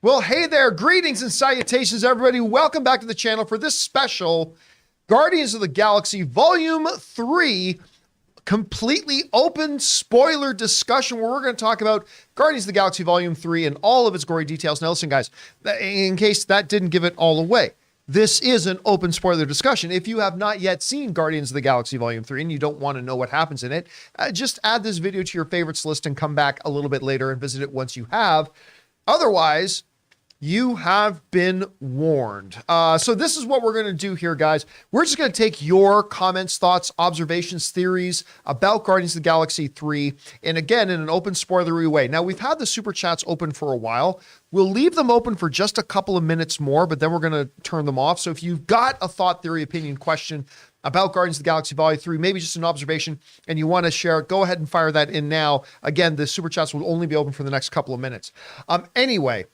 Well, hey there, greetings and salutations, everybody. Welcome back to the channel for this special Guardians of the Galaxy Volume 3 completely open spoiler discussion where we're going to talk about Guardians of the Galaxy Volume 3 and all of its gory details. Now, listen, guys, in case that didn't give it all away, this is an open spoiler discussion. If you have not yet seen Guardians of the Galaxy Volume 3 and you don't want to know what happens in it, just add this video to your favorites list and come back a little bit later and visit it once you have. Otherwise, you have been warned. So this is what we're going to do here, guys. We're just going to take your comments, thoughts, observations, theories about Guardians of the Galaxy 3, and again, in an open spoilery way. Now, we've had the super chats open for a while. We'll leave them open for just a couple of minutes more, but then we're going to turn them off. So if you've got a thought, theory, opinion, question about Guardians of the Galaxy Volume 3, maybe just an observation, and you want to share it, go ahead and fire that in now. Again, the super chats will only be open for the next couple of minutes. Anyway,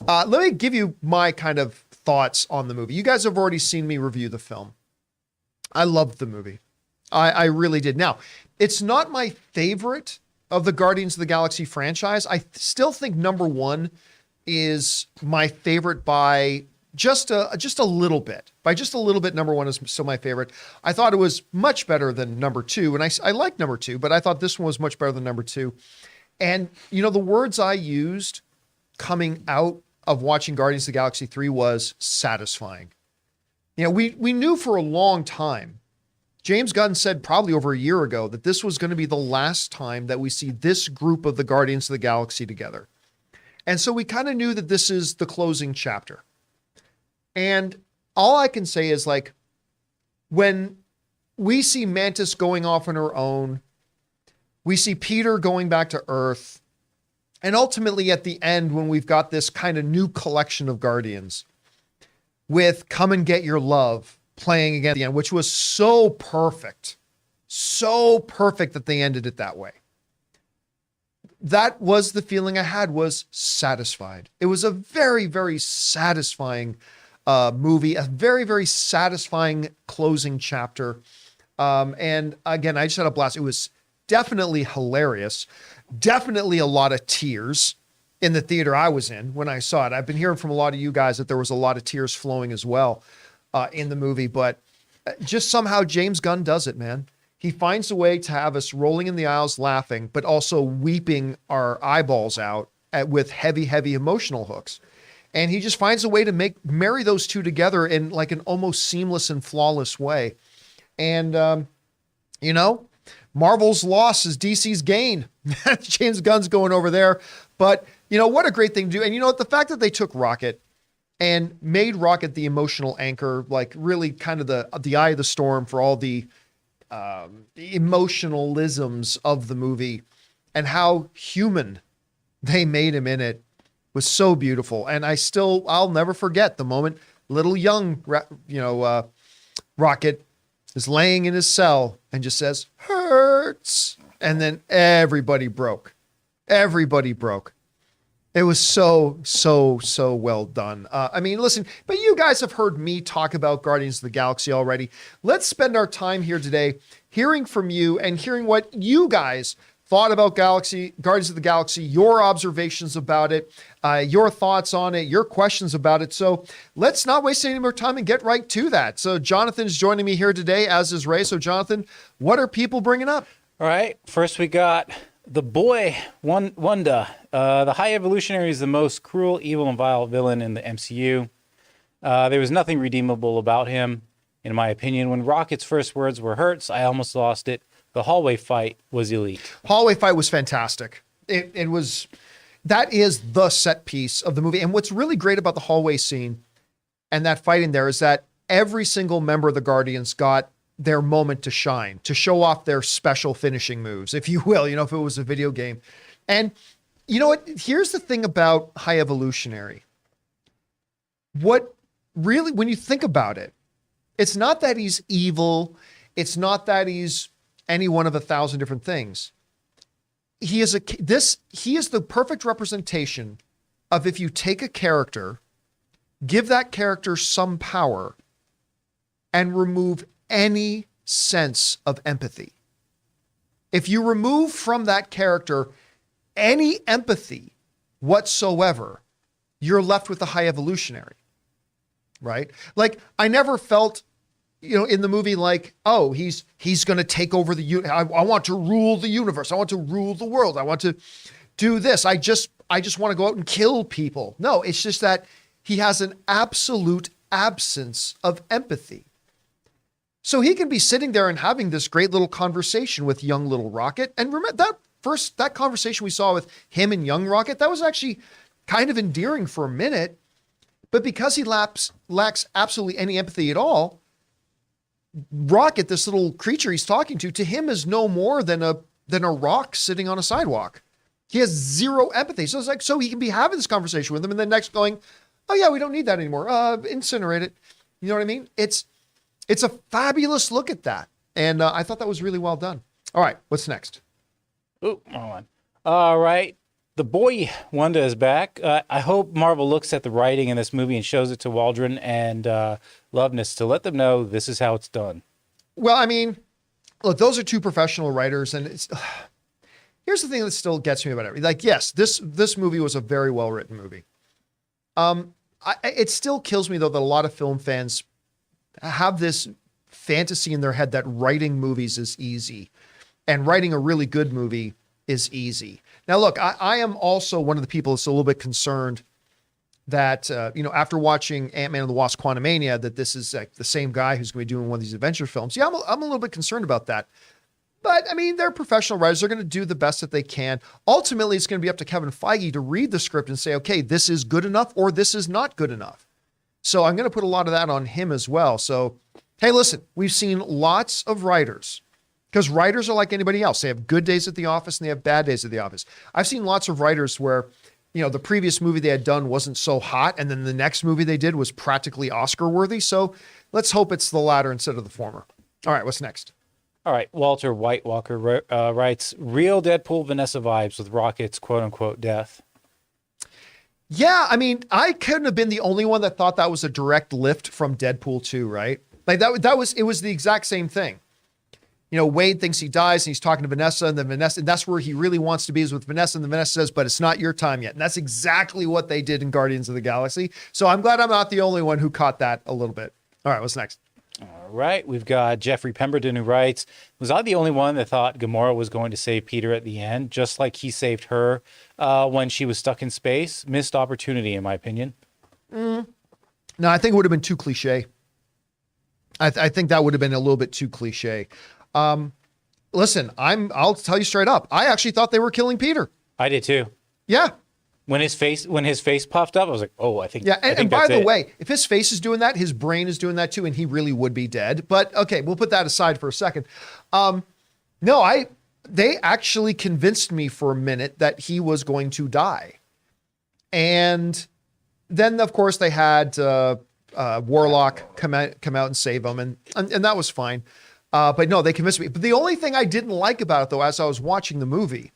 let me give you my kind of thoughts on the movie. You guys have already seen me review the film. I loved the movie. I really did. Now, it's not my favorite of the Guardians of the Galaxy franchise. I still think number one is my favorite by just a little bit. By just a little bit, number one is still my favorite. I thought it was much better than number two, and I like number two, but I thought this one was much better than number two. And, you know, the words I used coming out of watching Guardians of the Galaxy 3 was satisfying. You know, we knew for a long time, James Gunn said probably over a year ago that this was going to be the last time that we see this group of the Guardians of the Galaxy together. And so we kind of knew that this is the closing chapter. And all I can say is, like, when we see Mantis going off on her own, we see Peter going back to Earth, and ultimately at the end, when we've got this kind of new collection of Guardians with Come and Get Your Love playing again at the end, which was so perfect that they ended it that way. That was the feeling I had, was satisfied. It was a very, very satisfying movie, a very, very satisfying closing chapter. And again, I just had a blast. It was definitely hilarious. Definitely a lot of tears in the theater I was in when I saw it. I've been hearing from a lot of you guys that there was a lot of tears flowing as well in the movie, but just somehow James Gunn does it, man. He finds a way to have us rolling in the aisles laughing, but also weeping our eyeballs out with heavy, heavy emotional hooks. And he just finds a way to marry those two together in like an almost seamless and flawless way. And, you know, Marvel's loss is DC's gain. James Gunn's going over there. But, you know, what a great thing to do. And, you know, the fact that they took Rocket and made Rocket the emotional anchor, like really kind of the eye of the storm for all the emotionalisms of the movie, and how human they made him in it was so beautiful. And I'll never forget the moment little young, Rocket is laying in his cell and just says, "Hurts." And then everybody broke. Everybody broke. It was so well done. I mean, listen, but you guys have heard me talk about Guardians of the Galaxy already. Let's spend our time here today hearing from you and hearing what you guys thought about Guardians of the Galaxy, your observations about it, your thoughts on it, your questions about it. So let's not waste any more time and get right to that. So Jonathan is joining me here today, as is Ray. So Jonathan, what are people bringing up? All right. First, we got the boy, Wanda. The High Evolutionary is the most cruel, evil, and vile villain in the MCU. There was nothing redeemable about him, in my opinion. When Rocket's first words were "hurts," I almost lost it. The hallway fight was elite. Hallway fight was fantastic. That is the set piece of the movie. And what's really great about the hallway scene and that fight in there is that every single member of the Guardians got their moment to shine, to show off their special finishing moves, if you will, if it was a video game. And you know what? Here's the thing about High Evolutionary. What really, when you think about it, it's not that he's evil. It's not that he's any one of 1,000 different things. He is the perfect representation of, if you take a character, give that character some power, and remove any sense of empathy. If you remove from that character any empathy whatsoever, you're left with the high evolutionary, right? Like I never felt, in the movie, like, oh, he's going to take over I want to rule the universe. I want to rule the world. I want to do this. I just want to go out and kill people. No, it's just that he has an absolute absence of empathy. So he can be sitting there and having this great little conversation with young little Rocket. And remember that conversation we saw with him and young Rocket, that was actually kind of endearing for a minute. But because he lacks absolutely any empathy at all, Rocket, this little creature he's talking to him is no more than a rock sitting on a sidewalk. He has zero empathy. So it's like, so he can be having this conversation with him and then next going, oh yeah, we don't need that anymore. Incinerate it. You know what I mean? It's a fabulous look at that. And I thought that was really well done. All right, what's next? Ooh, wrong one. All right. The boy Wanda is back. I hope Marvel looks at the writing in this movie and shows it to Waldron and Loveness to let them know this is how it's done. Well, I mean, look, those are two professional writers, and here's the thing that still gets me about it. Like, yes, this movie was a very well written movie. It still kills me though that a lot of film fans have this fantasy in their head that writing movies is easy, and writing a really good movie is easy. Now, look, I am also one of the people that's a little bit concerned that, after watching Ant-Man and the Wasp: Quantumania, that this is like the same guy who's going to be doing one of these adventure films. Yeah, I'm a little bit concerned about that. But, I mean, they're professional writers. They're going to do the best that they can. Ultimately, it's going to be up to Kevin Feige to read the script and say, okay, this is good enough or this is not good enough. So I'm going to put a lot of that on him as well. So, hey, listen, we've seen lots of writers. Because writers are like anybody else. They have good days at the office and they have bad days at the office. I've seen lots of writers where, the previous movie they had done wasn't so hot, and then the next movie they did was practically Oscar worthy. So let's hope it's the latter instead of the former. All right, what's next? All right, Walter White Walker writes, real Deadpool Vanessa vibes with Rocket's quote-unquote death. Yeah, I mean, I couldn't have been the only one that thought that was a direct lift from Deadpool 2, right? Like it was the exact same thing. Wade thinks he dies and he's talking to Vanessa, and that's where he really wants to be, is with Vanessa. And then Vanessa says, but it's not your time yet. And that's exactly what they did in Guardians of the Galaxy. So I'm glad I'm not the only one who caught that a little bit. All right, what's next? All right, we've got Jeffrey Pemberton who writes, was I the only one that thought Gamora was going to save Peter at the end, just like he saved her when she was stuck in space? Missed opportunity, in my opinion. No, I think it would have been too cliche. I think that would have been a little bit too cliche. Listen, I'll tell you straight up. I actually thought they were killing Peter. I did too. Yeah. When his face popped up, I was like, oh, I think. Yeah. And by the way, if his face is doing that, his brain is doing that too. And he really would be dead. But okay, we'll put that aside for a second. No, they actually convinced me for a minute that he was going to die. And then of course they had, Warlock come out and save him. And that was fine. But no, they convinced me. But the only thing I didn't like about it, though, as I was watching the movie,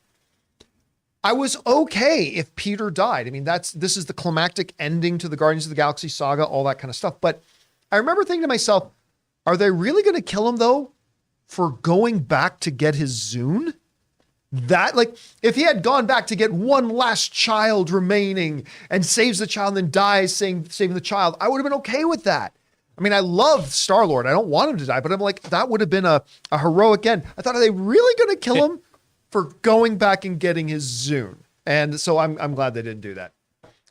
I was okay if Peter died. I mean, this is the climactic ending to the Guardians of the Galaxy saga, all that kind of stuff. But I remember thinking to myself, are they really going to kill him, though, for going back to get his Zune? That, like, if he had gone back to get one last child remaining and saves the child and then dies saving the child, I would have been okay with that. I mean, I love Star-Lord. I don't want him to die, but I'm like, that would have been a heroic end. I thought, are they really going to kill him for going back and getting his Zune? And so I'm glad they didn't do that.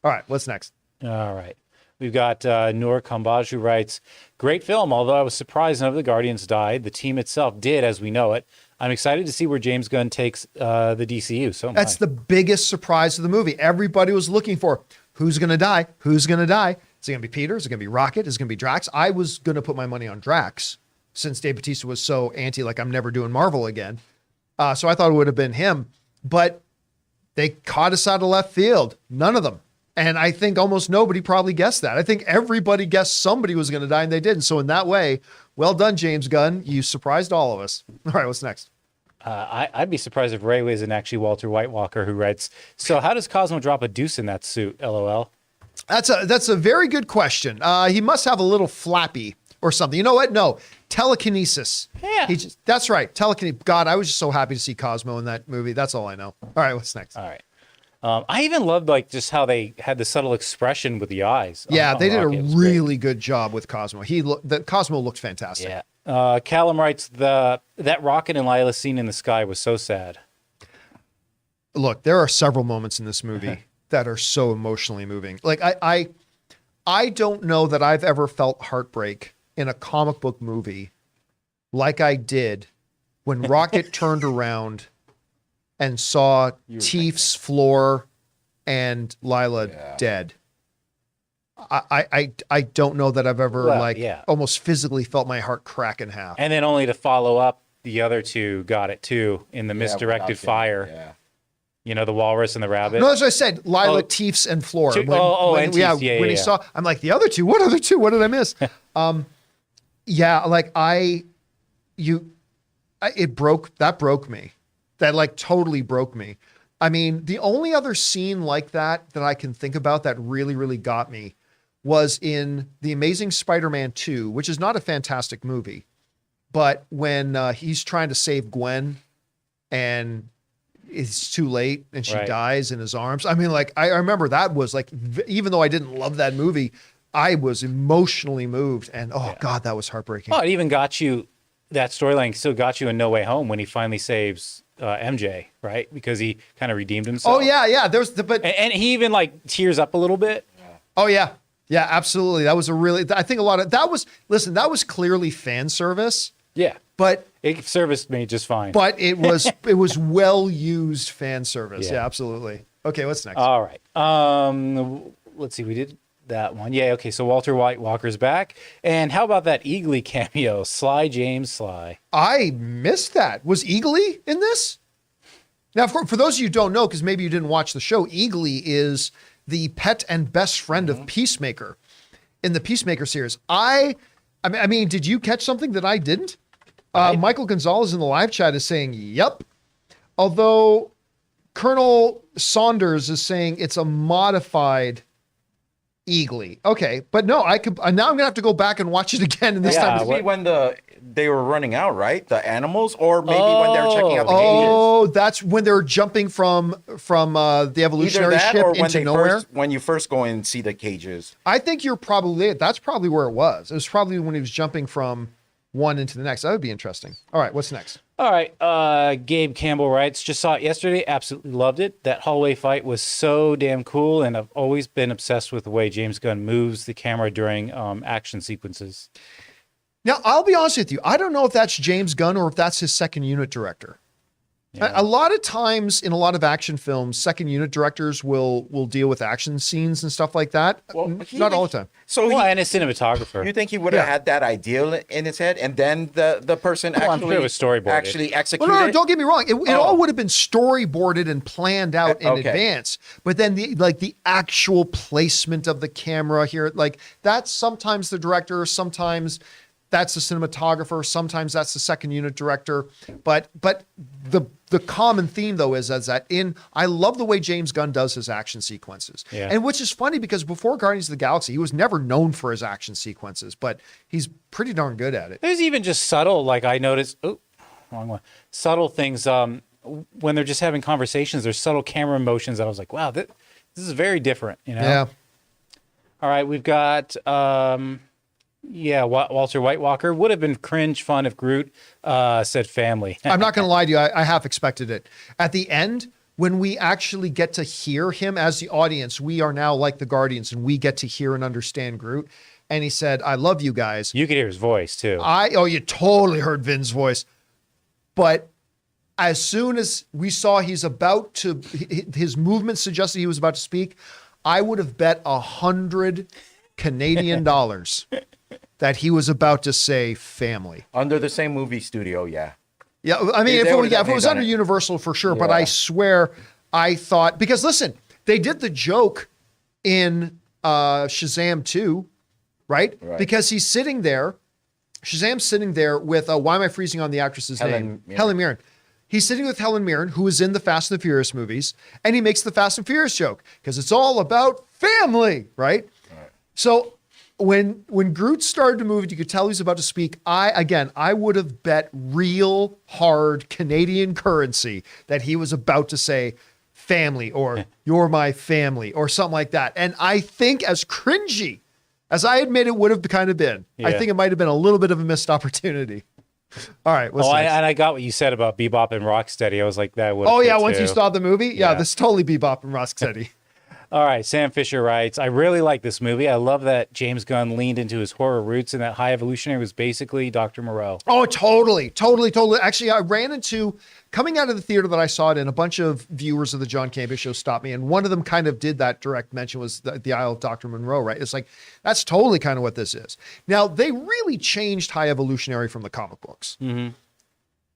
All right, what's next? All right. We've got Noor Kambaj who writes, great film, although I was surprised none of the Guardians died. The team itself did, as we know it. I'm excited to see where James Gunn takes the DCU. So that's the biggest surprise of the movie. Everybody was looking for, who's going to die? Who's going to die? Is it going to be Peter? Is it going to be Rocket? Is it going to be Drax? I was going to put my money on Drax since Dave Bautista was so anti, like, I'm never doing Marvel again. So I thought it would have been him, but they caught us out of left field. None of them. And I think almost nobody probably guessed that. I think everybody guessed somebody was going to die and they didn't. So in that way, well done, James Gunn. You surprised all of us. All right, what's next? I'd be surprised if Ray wasn't actually Walter White Walker who writes, so how does Cosmo drop a deuce in that suit? LOL. That's a very good question. He must have a little flappy or something. You know what? No, telekinesis. Yeah. That's right. Telekinesis. God, I was just so happy to see Cosmo in that movie. That's all I know. All right, what's next? All right. I even loved like just how they had the subtle expression with the eyes. Yeah, on they did a Rocket. It was great. really good job with Cosmo. Cosmo looked fantastic. Yeah. Callum writes that Rocket and Lila scene in the sky was so sad. Look, there are several moments in this movie that are so emotionally moving. Like I don't know that I've ever felt heartbreak in a comic book movie like I did when Rocket turned around and saw Teef's Floor and Lila dead. I don't know that I've ever almost physically felt my heart crack in half. And then only to follow up, the other two got it too in the misdirected fire. Yeah. You know, the walrus and the rabbit. No, as I said, Lila, Teefs, and Floor. And Teefs, when he saw, I'm like, the other two, what other two? What did I miss? It broke me. That like totally broke me. I mean, the only other scene like that I can think about that really, really got me was in The Amazing Spider-Man 2, which is not a fantastic movie, but when he's trying to save Gwen and it's too late and she dies in his arms. I mean, like, I remember that was like, even though I didn't love that movie, I was emotionally moved and God, that was heartbreaking. Oh, it even got you, that storyline still got you in No Way Home when he finally saves MJ, right? Because he kind of redeemed himself. Oh yeah. And he even like tears up a little bit. Oh yeah. Yeah, absolutely. That was I think a lot of that was clearly fan service. Yeah. But it serviced me just fine. But it was well used fan service. Yeah, absolutely. Okay, what's next? All right. Let's see. We did that one. Yeah. Okay. So Walter White Walker's back, and how about that Eagly cameo? Sly James Sly. I missed that. Was Eagly in this? Now, for those of you who don't know, because maybe you didn't watch the show, Eagly is the pet and best friend of Peacemaker in the Peacemaker series. I mean, did you catch something that I didn't? Michael Gonzalez in the live chat is saying, yep. Although Colonel Saunders is saying it's a modified Eagly. Okay, but no, now I'm gonna have to go back and watch it again. And this time, maybe when they were running out, right? The animals, or maybe when they were checking out the cages. Oh, that's when they were jumping from the evolutionary ship into nowhere. When you first go and see the cages. I think that's probably where it was. It was probably when he was jumping from one into the next. That would be interesting. All right, what's next? All right, Gabe Campbell writes, just saw it yesterday, absolutely loved it. That hallway fight was so damn cool, and I've always been obsessed with the way James Gunn moves the camera during action sequences. Now, I'll be honest with you. I don't know if that's James Gunn or if that's his second unit director. Yeah. A lot of times in a lot of action films, second unit directors will deal with action scenes and stuff like that. Well, not all the time. So and a cinematographer. You think he would have had that idea in his head, and then the person actually executed no, it? Don't get me wrong. It all would have been storyboarded and planned out in advance. But then the actual placement of the camera here, like that's sometimes the director, sometimes that's the cinematographer, sometimes that's the second unit director. But the common theme though is that I love the way James Gunn does his action sequences. Yeah. And which is funny because before Guardians of the Galaxy, he was never known for his action sequences, but he's pretty darn good at it. There's even just subtle, like I noticed, wrong one. Subtle things when they're just having conversations, there's subtle camera motions that I was like, wow, this is very different, you know? Yeah. All right, we've got Walter White Walker. Would have been cringe fun if Groot said family. I'm not going to lie to you. I half expected it. At the end, when we actually get to hear him as the audience, we are now like the Guardians and we get to hear and understand Groot. And he said, I love you guys. You could hear his voice too. You totally heard Vin's voice. But as soon as we saw his movement suggested he was about to speak, I would have bet 100 Canadian dollars that he was about to say family. Under the same movie studio, yeah. Yeah, I mean, if it was under Universal for sure, but I swear I thought, because listen, they did the joke in Shazam 2, right? Because he's sitting there, Shazam's sitting there with, why am I freezing on the actress's name? Helen Mirren. He's sitting with Helen Mirren, who is in the Fast and the Furious movies, and he makes the Fast and Furious joke, because it's all about family, right? So when Groot started to move, you could tell he's about to speak. I would have bet real hard Canadian currency that he was about to say family, or you're my family, or something like that. And I think, as cringy as I admit it would have kind of been, I think it might have been a little bit of a missed opportunity. All right. What's next? And I got what you said about Bebop and Rocksteady. I was like, that would. Oh yeah, once you saw the movie, yeah, this is totally Bebop and Rocksteady. All right, Sam Fisher writes, I really like this movie. I love that James Gunn leaned into his horror roots and that High Evolutionary was basically Dr. Moreau. Oh, totally. Actually, I ran into, coming out of the theater that I saw it in, a bunch of viewers of the John Campea Show stopped me, and one of them kind of did that direct mention, was the Isle of Dr. Monroe, right? It's like, that's totally kind of what this is. Now, they really changed High Evolutionary from the comic books. Mm-hmm.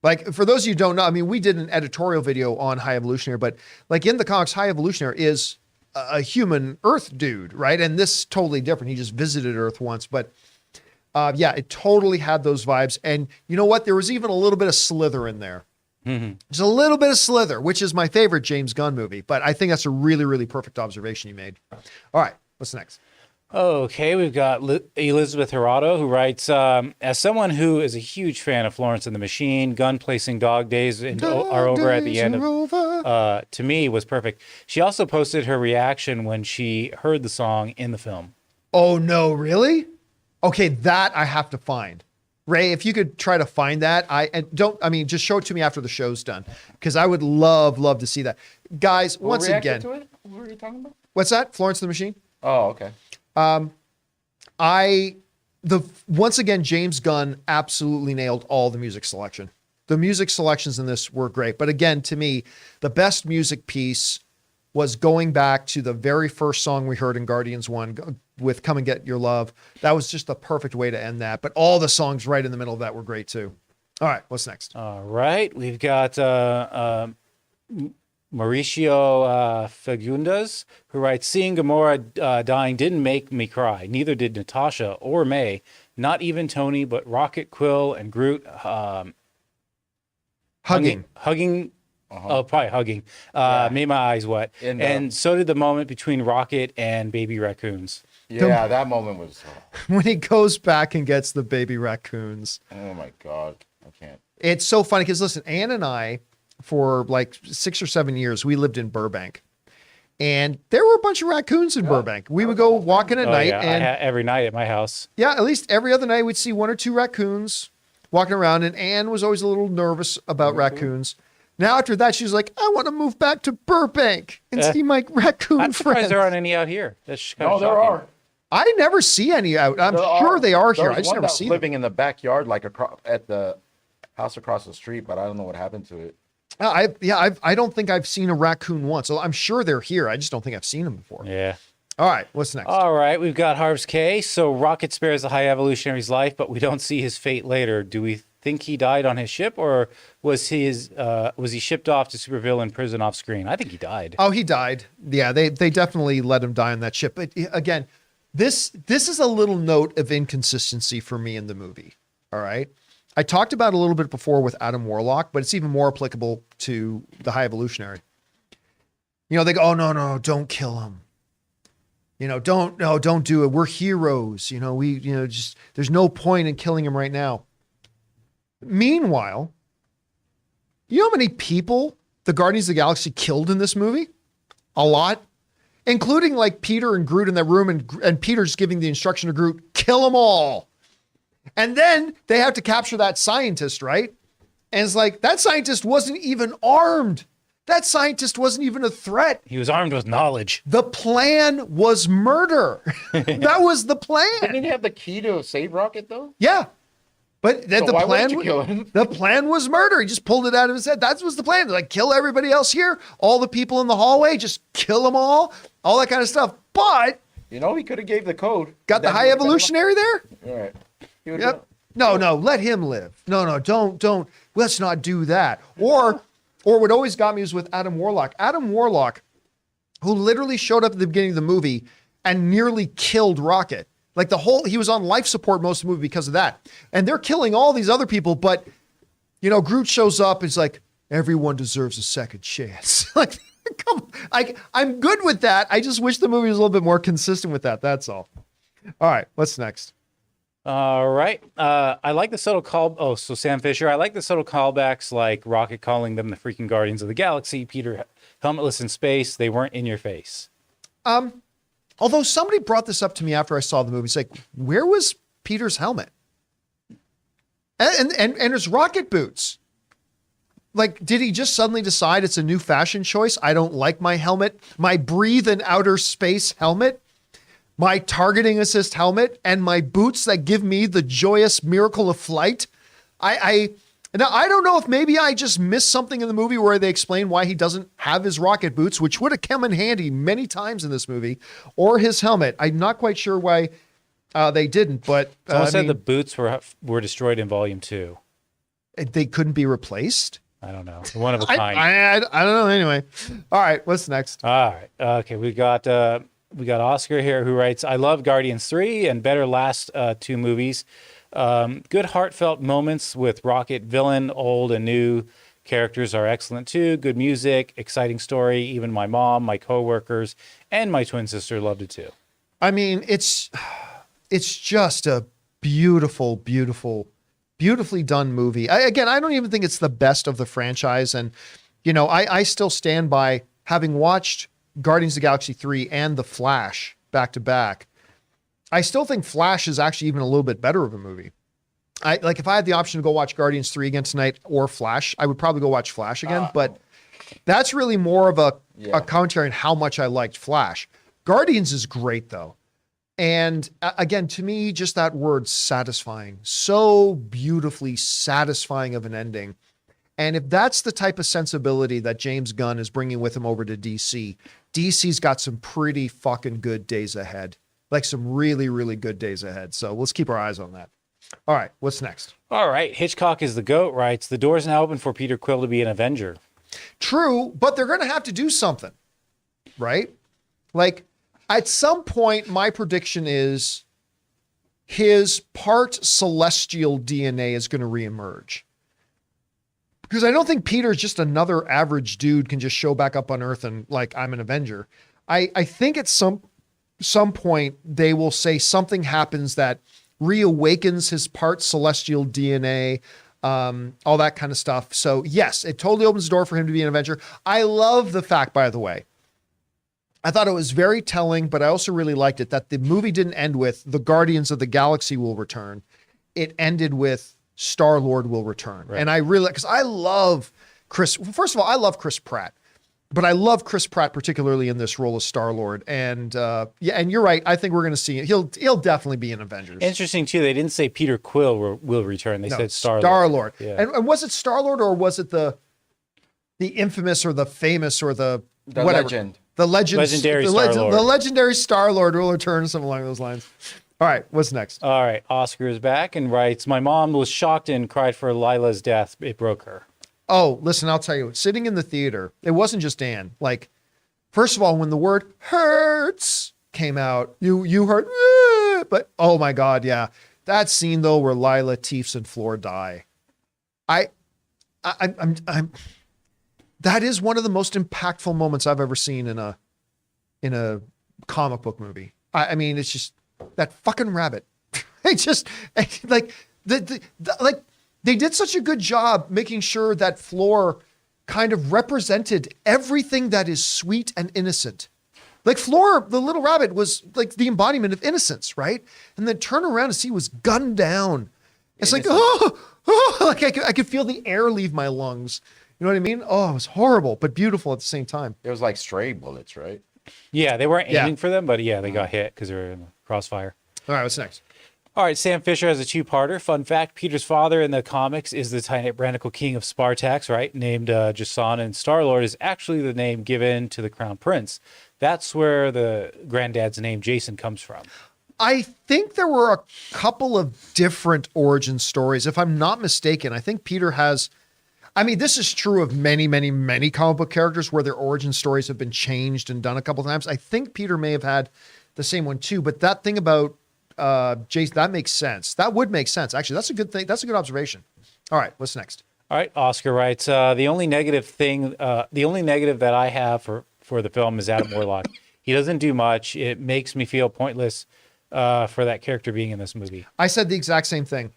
Like, for those of you who don't know, I mean, we did an editorial video on High Evolutionary, but like in the comics, High Evolutionary is a human Earth dude, right? And this is totally different. He just visited Earth once, but yeah, it totally had those vibes. And you know what? There was even a little bit of Slither in there. Mm-hmm. There's a little bit of Slither, which is my favorite James Gunn movie, but I think that's a really, really perfect observation you made. All right, what's next? Okay, we've got Elizabeth Hirado, who writes, as someone who is a huge fan of Florence and the Machine, Gunn placing Dog Days Are Over at the end of, to me, was perfect. She also posted her reaction when she heard the song in the film. Oh, no, really? Okay, that I have to find. Ray, if you could try to find that, just show it to me after the show's done, because I would love to see that. Guys, once again. To it? What were you talking about? What's that? Florence and the Machine? Oh, okay. Once again, James Gunn absolutely nailed all the music selection. The music selections in this were great. But again, to me, the best music piece was going back to the very first song we heard in Guardians 1 with Come and Get Your Love. That was just the perfect way to end that. But all the songs right in the middle of that were great too. All right, what's next? All right, we've got Mauricio Fagundes, who writes, seeing Gamora dying didn't make me cry. Neither did Natasha or May. Not even Tony, but Rocket, Quill, and Groot hugging. Probably hugging. Made my eyes wet. And so did the moment between Rocket and baby raccoons. Yeah, that moment was... when he goes back and gets the baby raccoons. Oh my God, I can't. It's so funny because, listen, Ann and I, for like 6 or 7 years, we lived in Burbank, and there were a bunch of raccoons in Burbank. We would go walking at night, and every night at my house. Yeah, at least every other night we'd see 1 or 2 raccoons walking around, and Ann was always a little nervous about raccoons. Now after that, she's like, I want to move back to Burbank and see my raccoon I'm surprised friends. there aren't any out here. That's kind of there are. I never see any out. I'm sure they are here. I just never see them. Living in the backyard, like at the house across the street, but I don't know what happened to it. I don't think I've seen a raccoon once. So I'm sure they're here. I just don't think I've seen them before. Yeah. All right, what's next? All right, we've got Harv's K. So Rocket spares the High Evolutionary's life, but we don't see his fate later. Do we think he died on his ship, or was he shipped off to supervillain prison off screen? I think he died. Oh, he died. Yeah, they definitely let him die on that ship. But again, this is a little note of inconsistency for me in the movie. All right. I talked about it a little bit before with Adam Warlock, but it's even more applicable to the High Evolutionary. You know, they go, oh, no, don't kill him. You know, don't do it. We're heroes. You know, there's no point in killing him right now. Meanwhile, you know how many people the Guardians of the Galaxy killed in this movie? A lot. Including like Peter and Groot in that room, and Peter's giving the instruction to Groot, kill them all. And then they have to capture that scientist, right? And it's like, that scientist wasn't even armed. That scientist wasn't even a threat. He was armed with knowledge. The plan was murder. That was the plan. Didn't he have the key to save Rocket, though? Yeah. But the plan was murder. He just pulled it out of his head. That was the plan. Like, kill everybody else here. All the people in the hallway, just kill them all that kind of stuff. But... you know, he could have gave the code. Got the High Evolutionary there? All right. Yep. No, let him live. No, don't. Let's not do that. Or what always got me was with Adam Warlock. Adam Warlock, who literally showed up at the beginning of the movie and nearly killed Rocket. Like he was on life support most of the movie because of that. And they're killing all these other people, but, you know, Groot shows up and it's like, everyone deserves a second chance. Like, come on. I'm good with that. I just wish the movie was a little bit more consistent with that. That's all. All right, what's next? All right. I like the subtle so Sam Fisher, I like the subtle callbacks, like Rocket calling them the freaking Guardians of the Galaxy, Peter helmetless in space. They weren't in your face. Although somebody brought this up to me after I saw the movie. It's like, where was Peter's helmet? And his rocket boots. Like, did he just suddenly decide it's a new fashion choice? I don't like my helmet, my breathe in outer space helmet, my targeting assist helmet, and my boots that give me the joyous miracle of flight. Now, I don't know if maybe I just missed something in the movie where they explain why he doesn't have his rocket boots, which would have come in handy many times in this movie, or his helmet. I'm not quite sure why they didn't, but... Someone said the boots were destroyed in Volume 2. They couldn't be replaced? I don't know. One of a kind. I don't know. Anyway. All right. What's next? All right. Okay. We got Oscar here who writes, I love Guardians 3 and better last two movies. Good heartfelt moments with Rocket, villain, old and new characters are excellent too. Good music, exciting story. Even my mom, my coworkers, and my twin sister loved it too. I mean, it's just a beautiful, beautifully done movie. I don't even think it's the best of the franchise. And, I still stand by having watched Guardians of the Galaxy 3 and The Flash back to back. I still think Flash is actually even a little bit better of a movie. If I had the option to go watch Guardians 3 again tonight or Flash, I would probably go watch Flash again. But that's really more of a commentary on how much I liked Flash. Guardians is great though. And again, to me, just that word satisfying, so beautifully satisfying of an ending. And if that's the type of sensibility that James Gunn is bringing with him over to DC, DC's got some pretty fucking good days ahead. Like some really, really good days ahead. So let's keep our eyes on that. All right. What's next? All right. Hitchcock is the GOAT writes, the door's now open for Peter Quill to be an Avenger. True, but they're going to have to do something, right? Like, at some point, my prediction is his part celestial DNA is going to reemerge. Because I don't think Peter's just another average dude can just show back up on Earth and like, I'm an Avenger. I think at some point they will say something happens that reawakens his part celestial DNA, all that kind of stuff. So yes, it totally opens the door for him to be an Avenger. I love the fact, by the way, I thought it was very telling, but I also really liked it that the movie didn't end with the Guardians of the Galaxy will return. It ended with Star-Lord will return. Right. And I really, because I love first of all, I love Chris Pratt, but I love Chris Pratt particularly in this role as Star-Lord. And and you're right. I think we're going to see it. He'll definitely be in Avengers. Interesting too. They didn't say Peter Quill will return. They said Star-Lord. Star-Lord. Yeah. And was it Star-Lord or was it the infamous or the famous or the whatever? Legend. The legendary Star-Lord. The legendary Star-Lord will return, something along those lines. All right, what's next? All right, Oscar is back and writes, my mom was shocked and cried for Lila's death. It broke her. Oh, listen, I'll tell you, sitting in the theater, it wasn't just Anne. Like, first of all, when the word hurts came out, you heard, but oh my God, yeah. That scene though, where Lila, Teefs, and Floor die. I'm that is one of the most impactful moments I've ever seen in a comic book movie. I mean, it's just that fucking rabbit. It's just like like they did such a good job making sure that Floor kind of represented everything that is sweet and innocent. Like Floor, the little rabbit, was like the embodiment of innocence, right? And then turn around and see was gunned down. It's like, like I could feel the air leave my lungs. You know what I mean? Oh, it was horrible, but beautiful at the same time. It was like stray bullets, right? Yeah, they weren't aiming for them, but yeah, they got hit because they were in the crossfire. All right, what's next? All right, Sam Fisher has a two-parter. Fun fact, Peter's father in the comics is the tyrannical king of Spartax, right? Named Jason, and Star-Lord is actually the name given to the Crown Prince. That's where the granddad's name, Jason, comes from. I think there were a couple of different origin stories. If I'm not mistaken, I think Peter has... I mean, this is true of many, many, many comic book characters where their origin stories have been changed and done a couple of times. I think Peter may have had the same one too, but that thing about Jason, that makes sense. That would make sense. Actually, that's a good thing. That's a good observation. All right, what's next? All right, Oscar writes, the only negative that I have for the film is Adam Warlock. He doesn't do much. It makes me feel pointless for that character being in this movie. I said the exact same thing.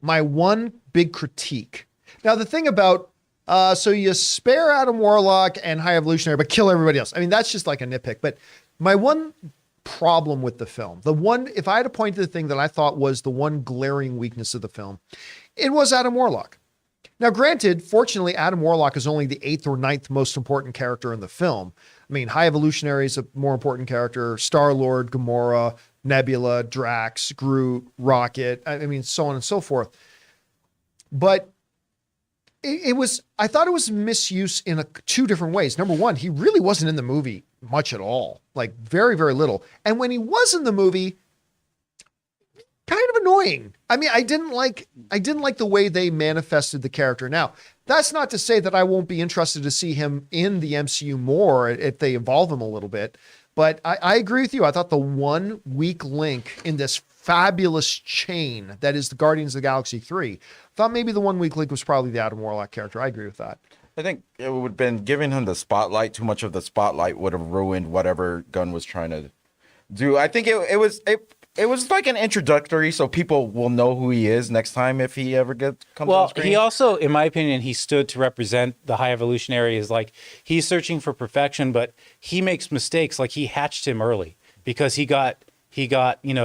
My one big critique. Now, the thing about So you spare Adam Warlock and High Evolutionary, but kill everybody else. I mean, that's just like a nitpick. But my one problem with the film, if I had to point to the thing that I thought was the one glaring weakness of the film, it was Adam Warlock. Now, granted, fortunately, Adam Warlock is only the 8th or 9th most important character in the film. I mean, High Evolutionary is a more important character. Star-Lord, Gamora, Nebula, Drax, Groot, Rocket. I mean, so on and so forth. But I thought it was misuse in two different ways. Number one, he really wasn't in the movie much at all, like very, very little. And when he was in the movie, kind of annoying. I mean, I didn't like the way they manifested the character. Now, that's not to say that I won't be interested to see him in the MCU more if they evolve him a little bit. But I agree with you. I thought the one weak link in this fabulous chain that is the Guardians of the Galaxy 3, I thought maybe the one weak link was probably the Adam Warlock character. I agree with that. I think it would have been giving him the spotlight. Too much of the spotlight would have ruined whatever Gunn was trying to do. I think it was like an introductory, so people will know who he is next time if he ever comes on screen. He also, in my opinion, he stood to represent the High Evolutionary as like he's searching for perfection, but he makes mistakes. Like he hatched him early because he got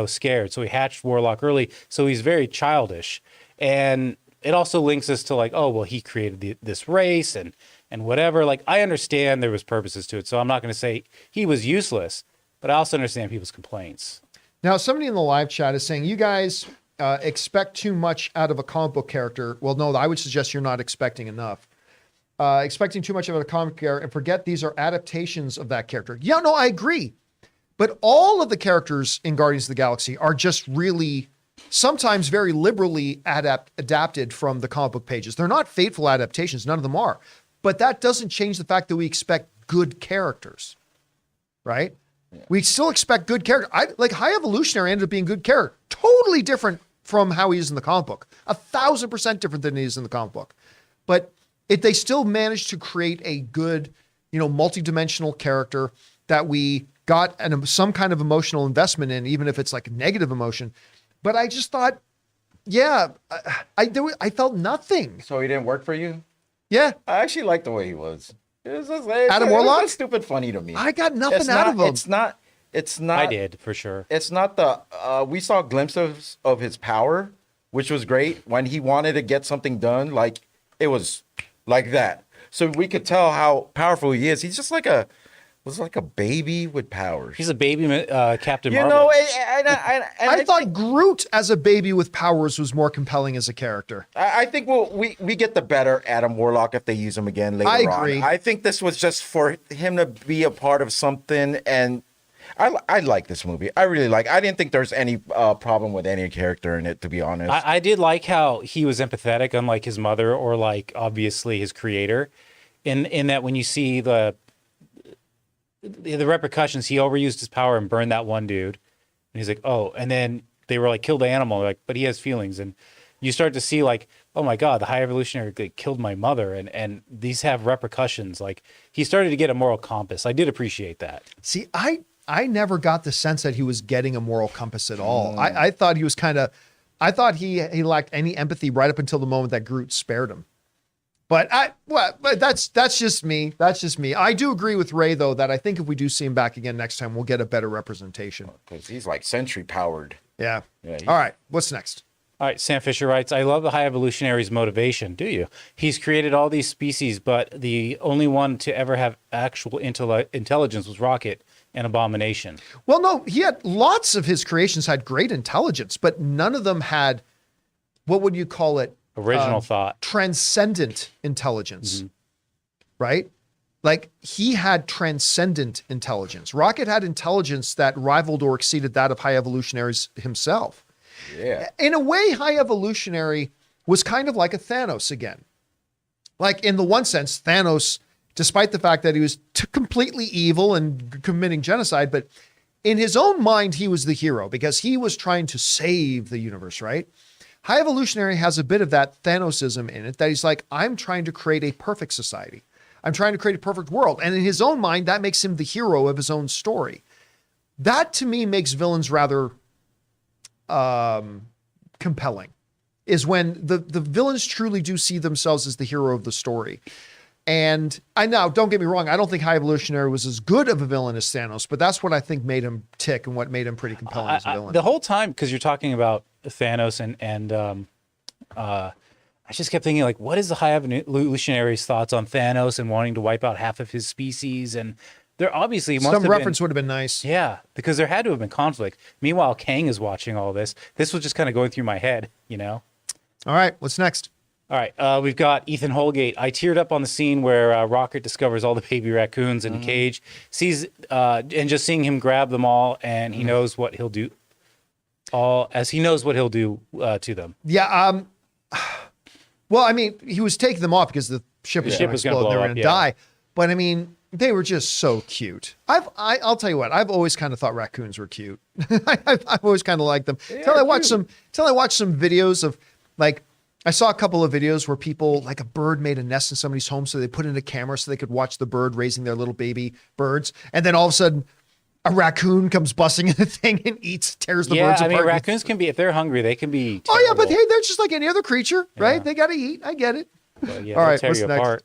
scared, so he hatched Warlock early. So he's very childish, and it also links us to like, oh well, he created this race and whatever. Like I understand there was purposes to it, so I'm not going to say he was useless, but I also understand people's complaints. Now, somebody in the live chat is saying, you guys expect too much out of a comic book character. Well, no, I would suggest you're not expecting enough. Expecting too much of a comic character and forget these are adaptations of that character. Yeah, no, I agree. But all of the characters in Guardians of the Galaxy are just really, sometimes very liberally adapted from the comic book pages. They're not faithful adaptations. None of them are. But that doesn't change the fact that we expect good characters, right? Yeah. We still expect good character. Like High Evolutionary ended up being good character. Totally different from how he is in the comic book. 1,000% different than he is in the comic book. But they still managed to create a good, multi-dimensional character that we got some kind of emotional investment in, even if it's like negative emotion. But I just thought, I felt nothing. So he didn't work for you? Yeah. I actually liked the way he was. Adam Warlock? It was stupid funny to me. I got nothing out of him. It's not. I did, for sure. It's not we saw glimpses of his power, which was great. When he wanted to get something done, like, it was like that. So we could tell how powerful he is. He's just like a baby with powers. He's a baby Captain Marvel. I thought Groot as a baby with powers was more compelling as a character. I think we get the better Adam Warlock if they use him again later on. I agree. I think this was just for him to be a part of something, and I like this movie. I really like. I didn't think there's any problem with any character in it, to be honest. I did like how he was empathetic, unlike his mother or like obviously his creator, in that when you see the repercussions, he overused his power and burned that one dude, and he's like, oh, and then they were like, killed the animal, like, but he has feelings, and you start to see like, oh my god, the High Evolutionary killed my mother, and these have repercussions. Like, he started to get a moral compass. I did appreciate that. See, I never got the sense that he was getting a moral compass at all. I thought he was I thought he lacked any empathy right up until the moment that Groot spared him. But that's just me. That's just me. I do agree with Ray, though, that I think if we do see him back again next time, we'll get a better representation. Because he's like Sentry powered. Yeah. All right. What's next? All right. Sam Fisher writes, I love the High Evolutionary's motivation. Do you? He's created all these species, but the only one to ever have actual intelligence was Rocket and Abomination. Well, no, he had lots of his creations had great intelligence, but none of them had, what would you call it? Original thought. Transcendent intelligence, right? Like, he had transcendent intelligence. Rocket had intelligence that rivaled or exceeded that of High Evolutionaries himself. Yeah. In a way, High Evolutionary was kind of like a Thanos again. Like, in the one sense, Thanos, despite the fact that he was completely evil and committing genocide, but in his own mind, he was the hero because he was trying to save the universe, right? High Evolutionary has a bit of that Thanosism in it, that he's like, I'm trying to create a perfect society. I'm trying to create a perfect world. And in his own mind, that makes him the hero of his own story. That, to me, makes villains rather compelling. is when the villains truly do see themselves as the hero of the story. And I know, don't get me wrong, I don't think High Evolutionary was as good of a villain as Thanos, but that's what I think made him tick and what made him pretty compelling as a villain. The whole time, because you're talking about Thanos and I just kept thinking, like, what is the High Evolutionary's thoughts on Thanos and wanting to wipe out half of his species? And there obviously must Some have reference been, would have been nice. yeah, because there had to have been conflict. Meanwhile, Kang is watching all this. This was just kind of going through my head, you know? All right, what's next? All right, we've got Ethan Holgate. I teared up on the scene where Rocket discovers all the baby raccoons in a cage, sees and just seeing him grab them all, and he knows what he'll do. He knows what he'll do to them. Yeah. Well, I mean, he was taking them off because the ship was going to explode. They were going to die. But I mean, they were just so cute. I'll tell you what. I've always kind of thought raccoons were cute. I've always kind of liked them. Until I watched some videos of, like, I saw a couple of videos where people, like, a bird made a nest in somebody's home, so they put in a camera so they could watch the bird raising their little baby birds. And then all of a sudden, a raccoon comes busting in the thing and tears the birds apart. Yeah, I mean, raccoons can be, if they're hungry, they can be terrible. Oh, yeah, but hey, they're just like any other creature, right? They got to eat. I get it. Yeah, all right, tear what's you next? apart.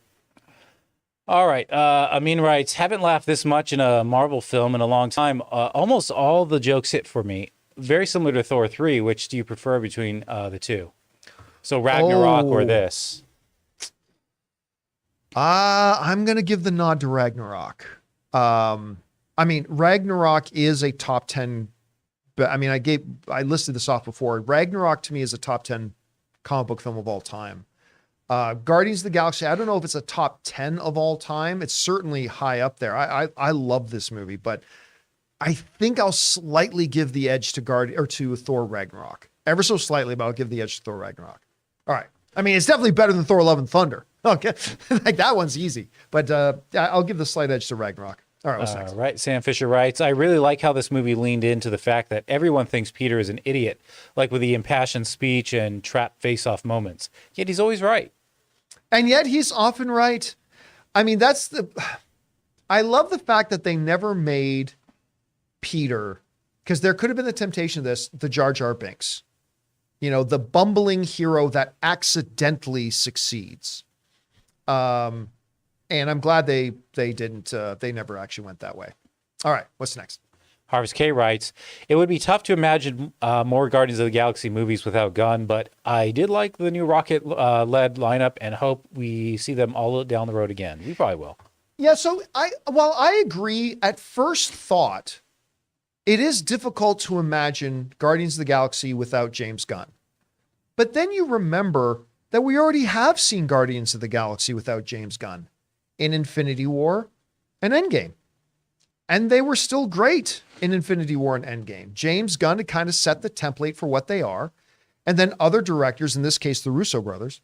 All right, Amin writes, haven't laughed this much in a Marvel film in a long time. Almost all the jokes hit for me. Very similar to Thor 3. Which do you prefer between the two? So Ragnarok or this? I'm going to give the nod to Ragnarok. I mean, Ragnarok is a top 10, but I mean, I listed this off before. Ragnarok to me is a top 10 comic book film of all time. Guardians of the Galaxy, I don't know if it's a top 10 of all time. It's certainly high up there. I love this movie, but I think I'll slightly give the edge to Thor Ragnarok. Ever so slightly, but I'll give the edge to Thor Ragnarok. All right. I mean, it's definitely better than Thor Love and Thunder. Okay. Like, that one's easy, but I'll give the slight edge to Ragnarok. All right, what's next? All right, Sam Fisher writes, I really like how this movie leaned into the fact that everyone thinks Peter is an idiot, like with the impassioned speech and trap face-off moments. Yet he's always right. And yet he's often right. I mean, I love the fact that they never made Peter, because there could have been the temptation of this, the Jar Jar Binks. You know, the bumbling hero that accidentally succeeds. And I'm glad they didn't, they never actually went that way. All right, what's next? Harvest K writes, it would be tough to imagine more Guardians of the Galaxy movies without Gunn, but I did like the new Rocket-led lineup and hope we see them all down the road again. We probably will. Yeah, so while I agree, at first thought, it is difficult to imagine Guardians of the Galaxy without James Gunn. But then you remember that we already have seen Guardians of the Galaxy without James Gunn in Infinity War and Endgame. And they were still great in Infinity War and Endgame. James Gunn had kind of set the template for what they are. And then other directors, in this case, the Russo brothers,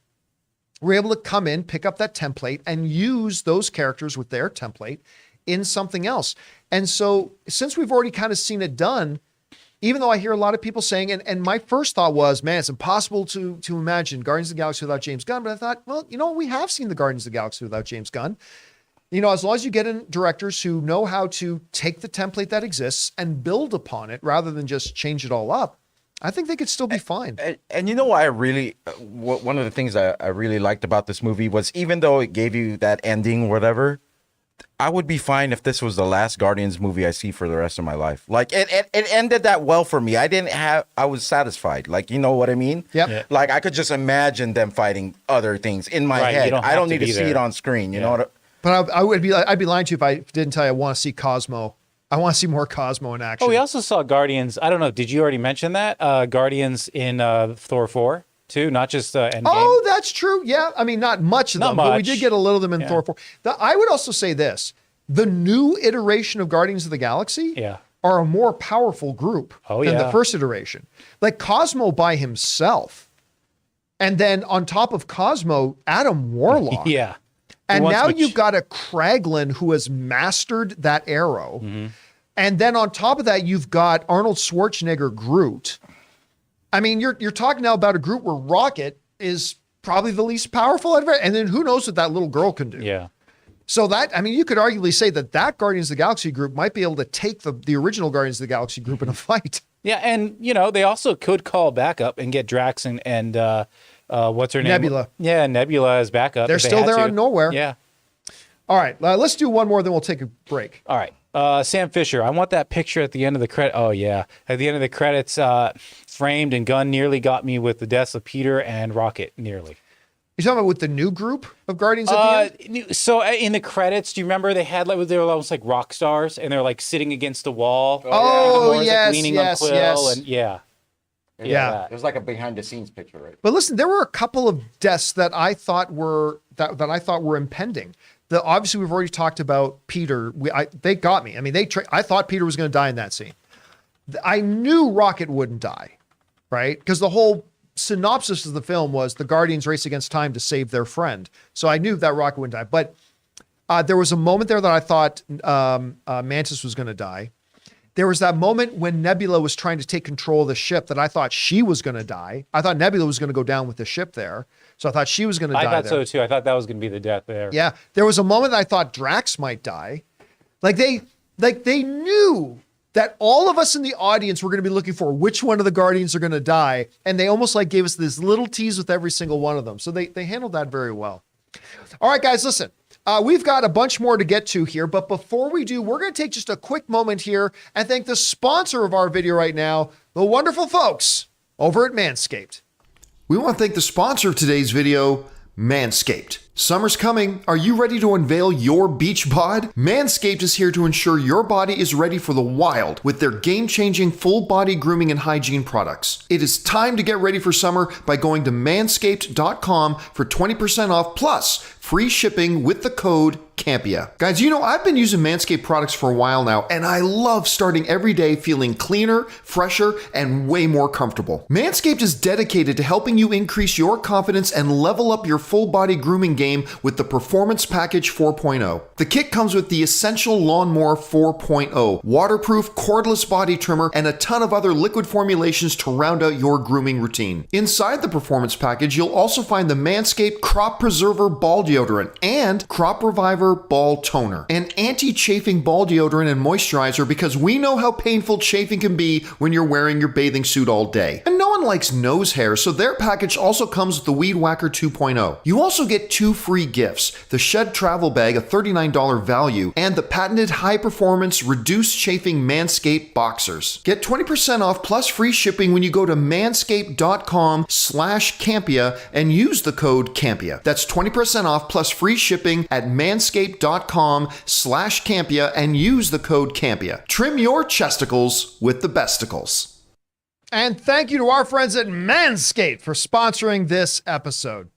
were able to come in, pick up that template, and use those characters with their template in something else. And so since we've already kind of seen it done, even though I hear a lot of people saying, and my first thought was, man, it's impossible to imagine Guardians of the Galaxy without James Gunn. But I thought, well, you know, we have seen the Guardians of the Galaxy without James Gunn. You know, as long as you get in directors who know how to take the template that exists and build upon it rather than just change it all up, I think they could still be fine. And you know what one of the things I really liked about this movie was, even though it gave you that ending, whatever, I would be fine if this was the last Guardians movie I see for the rest of my life. Like, it ended that well for me. I was satisfied. Like, you know what I mean? Yep. Yeah. Like, I could just imagine them fighting other things in my Right, head. you don't I don't have need to to be see it there. on screen. You Yeah. know what? But I'd be lying to you if I didn't tell you I want to see Cosmo. I want to see more Cosmo in action. Oh, we also saw Guardians. I don't know. Did you already mention that? Guardians in Thor 4, too? Not just Endgame? Oh, that's true. Yeah. I mean, not much of Not them, but we much. did get a little of them in Yeah. Thor 4. I would also say this. The new iteration of Guardians of the Galaxy Yeah. are a more powerful group Oh, than yeah. the first iteration. Like Cosmo by himself. And then on top of Cosmo, Adam Warlock. Yeah. And Once now which- you've got a Kraglin who has mastered that arrow. Mm-hmm. And then on top of that, you've got Arnold Schwarzenegger Groot. I mean, you're talking now about a group where Rocket is probably the least powerful out of it. And then who knows what that little girl can do. Yeah. So I mean, you could arguably say that Guardians of the Galaxy group might be able to take the original Guardians of the Galaxy group in a fight. Yeah, and they also could call backup and get Drax and what's her name? Nebula. Yeah, Nebula as backup. They're if they still had there to. on Nowhere. Yeah. All right, let's do one more, then we'll take a break. All right. Sam Fisher, I want that picture at the end of the credit. Oh, yeah. At the end of the credits, framed and Gunn nearly got me with the deaths of Peter and Rocket, nearly. You're talking about with the new group of Guardians at the end? So in the credits, do you remember they were almost like rock stars and they're like sitting against a wall? Oh, and yes, like leaning yes, on Quill yes. And yeah. Yeah. It was like a behind the scenes picture, right? But listen, there were a couple of deaths that I thought were impending. Obviously, we've already talked about Peter. They got me. I mean, I thought Peter was going to die in that scene. I knew Rocket wouldn't die, right? Because the whole synopsis of the film was the Guardians race against time to save their friend. So I knew that Rocket wouldn't die. But there was a moment there that I thought Mantis was going to die. There was that moment when Nebula was trying to take control of the ship that I thought she was going to die. I thought Nebula was going to go down with the ship there. So I thought she was going to die. I thought there. so too. I thought that was going to be the death there. Yeah. There was a moment that I thought Drax might die. Like they knew that all of us in the audience were going to be looking for which one of the Guardians are going to die. And they almost like gave us this little tease with every single one of them. So they handled that very well. All right, guys, listen. We've got a bunch more to get to here, but before we do, we're going to take just a quick moment here and thank the sponsor of our video right now, the wonderful folks over at Manscaped. We want to thank the sponsor of today's video, Manscaped. Summer's coming. Are you ready to unveil your beach bod? Manscaped is here to ensure your body is ready for the wild with their game-changing full body grooming and hygiene products. It is time to get ready for summer by going to manscaped.com for 20% off plus free shipping with the code Campea. Guys, I've been using Manscaped products for a while now, and I love starting every day feeling cleaner, fresher, and way more comfortable. Manscaped is dedicated to helping you increase your confidence and level up your full body grooming game with the Performance Package 4.0. The kit comes with the Essential Lawnmower 4.0, waterproof cordless body trimmer, and a ton of other liquid formulations to round out your grooming routine. Inside the Performance Package, you'll also find the Manscaped Crop Preserver Ball Deodorant and Crop Reviver Ball Toner, an anti-chafing ball deodorant and moisturizer because we know how painful chafing can be when you're wearing your bathing suit all day. And no one likes nose hair, so their package also comes with the Weed Whacker 2.0. You also get 2 free gifts, the Shed Travel Bag, a $39 value, and the patented high-performance reduced chafing Manscaped Boxers. Get 20% off plus free shipping when you go to manscaped.com/Campea and use the code Campea. That's 20% off plus free shipping at manscaped.com/Campea and use the code Campea. Trim your chesticles with the besticles. And thank you to our friends at Manscaped for sponsoring this episode.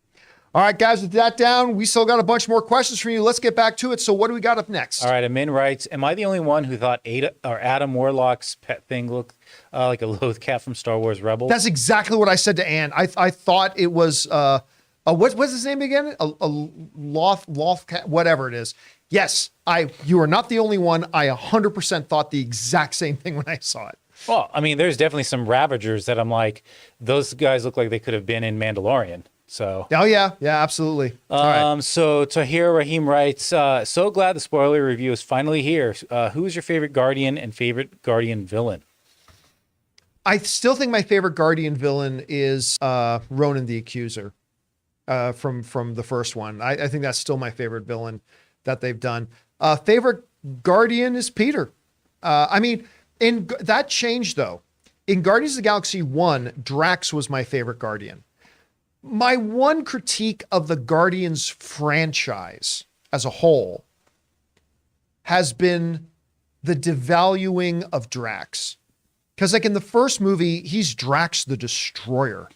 All right, guys, with that down, we still got a bunch more questions from you. Let's get back to it. So what do we got up next? All right, Amin writes, am I the only one who thought Adam Warlock's pet thing looked like a loath cat from Star Wars Rebels? That's exactly what I said to Ann. I thought it was, what's his name again? A loth cat, whatever it is. Yes, you are not the only one. I 100% thought the exact same thing when I saw it. Well, I mean, there's definitely some Ravagers that I'm like, those guys look like they could have been in Mandalorian. So. Oh yeah, absolutely. All right. So Tahir Rahim writes, so glad the spoiler review is finally here. Who is your favorite Guardian and favorite Guardian villain? I still think my favorite Guardian villain is Ronan the Accuser from the first one. I think that's still my favorite villain that they've done. Favorite Guardian is Peter. I mean, that changed though. In Guardians of the Galaxy 1, Drax was my favorite Guardian. My one critique of the Guardians franchise as a whole has been the devaluing of Drax. Because like in the first movie, he's Drax the Destroyer.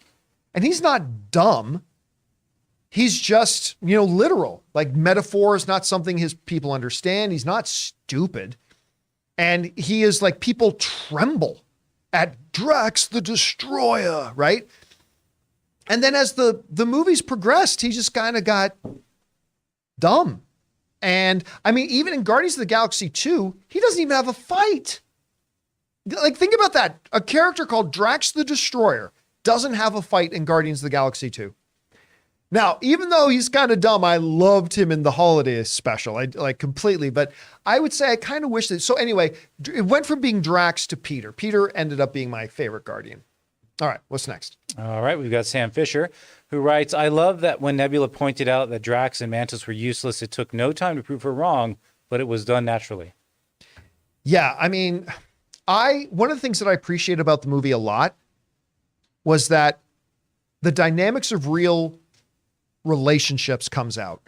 And he's not dumb. He's just, literal. Like metaphor is not something his people understand. He's not stupid. And he is like, people tremble at Drax the Destroyer, right? And then as the movies progressed, he just kind of got dumb. And I mean, even in Guardians of the Galaxy 2, he doesn't even have a fight. Like, think about that. A character called Drax the Destroyer doesn't have a fight in Guardians of the Galaxy 2. Now, even though he's kind of dumb, I loved him in the holiday special. I like completely, but I would say I kind of wish that. So anyway, it went from being Drax to Peter. Peter ended up being my favorite Guardian. All right, what's next? All right, we've got Sam Fisher, who writes, I love that when Nebula pointed out that Drax and Mantis were useless, it took no time to prove her wrong, but it was done naturally. Yeah, I mean, one of the things that I appreciate about the movie a lot was that the dynamics of real relationships comes out.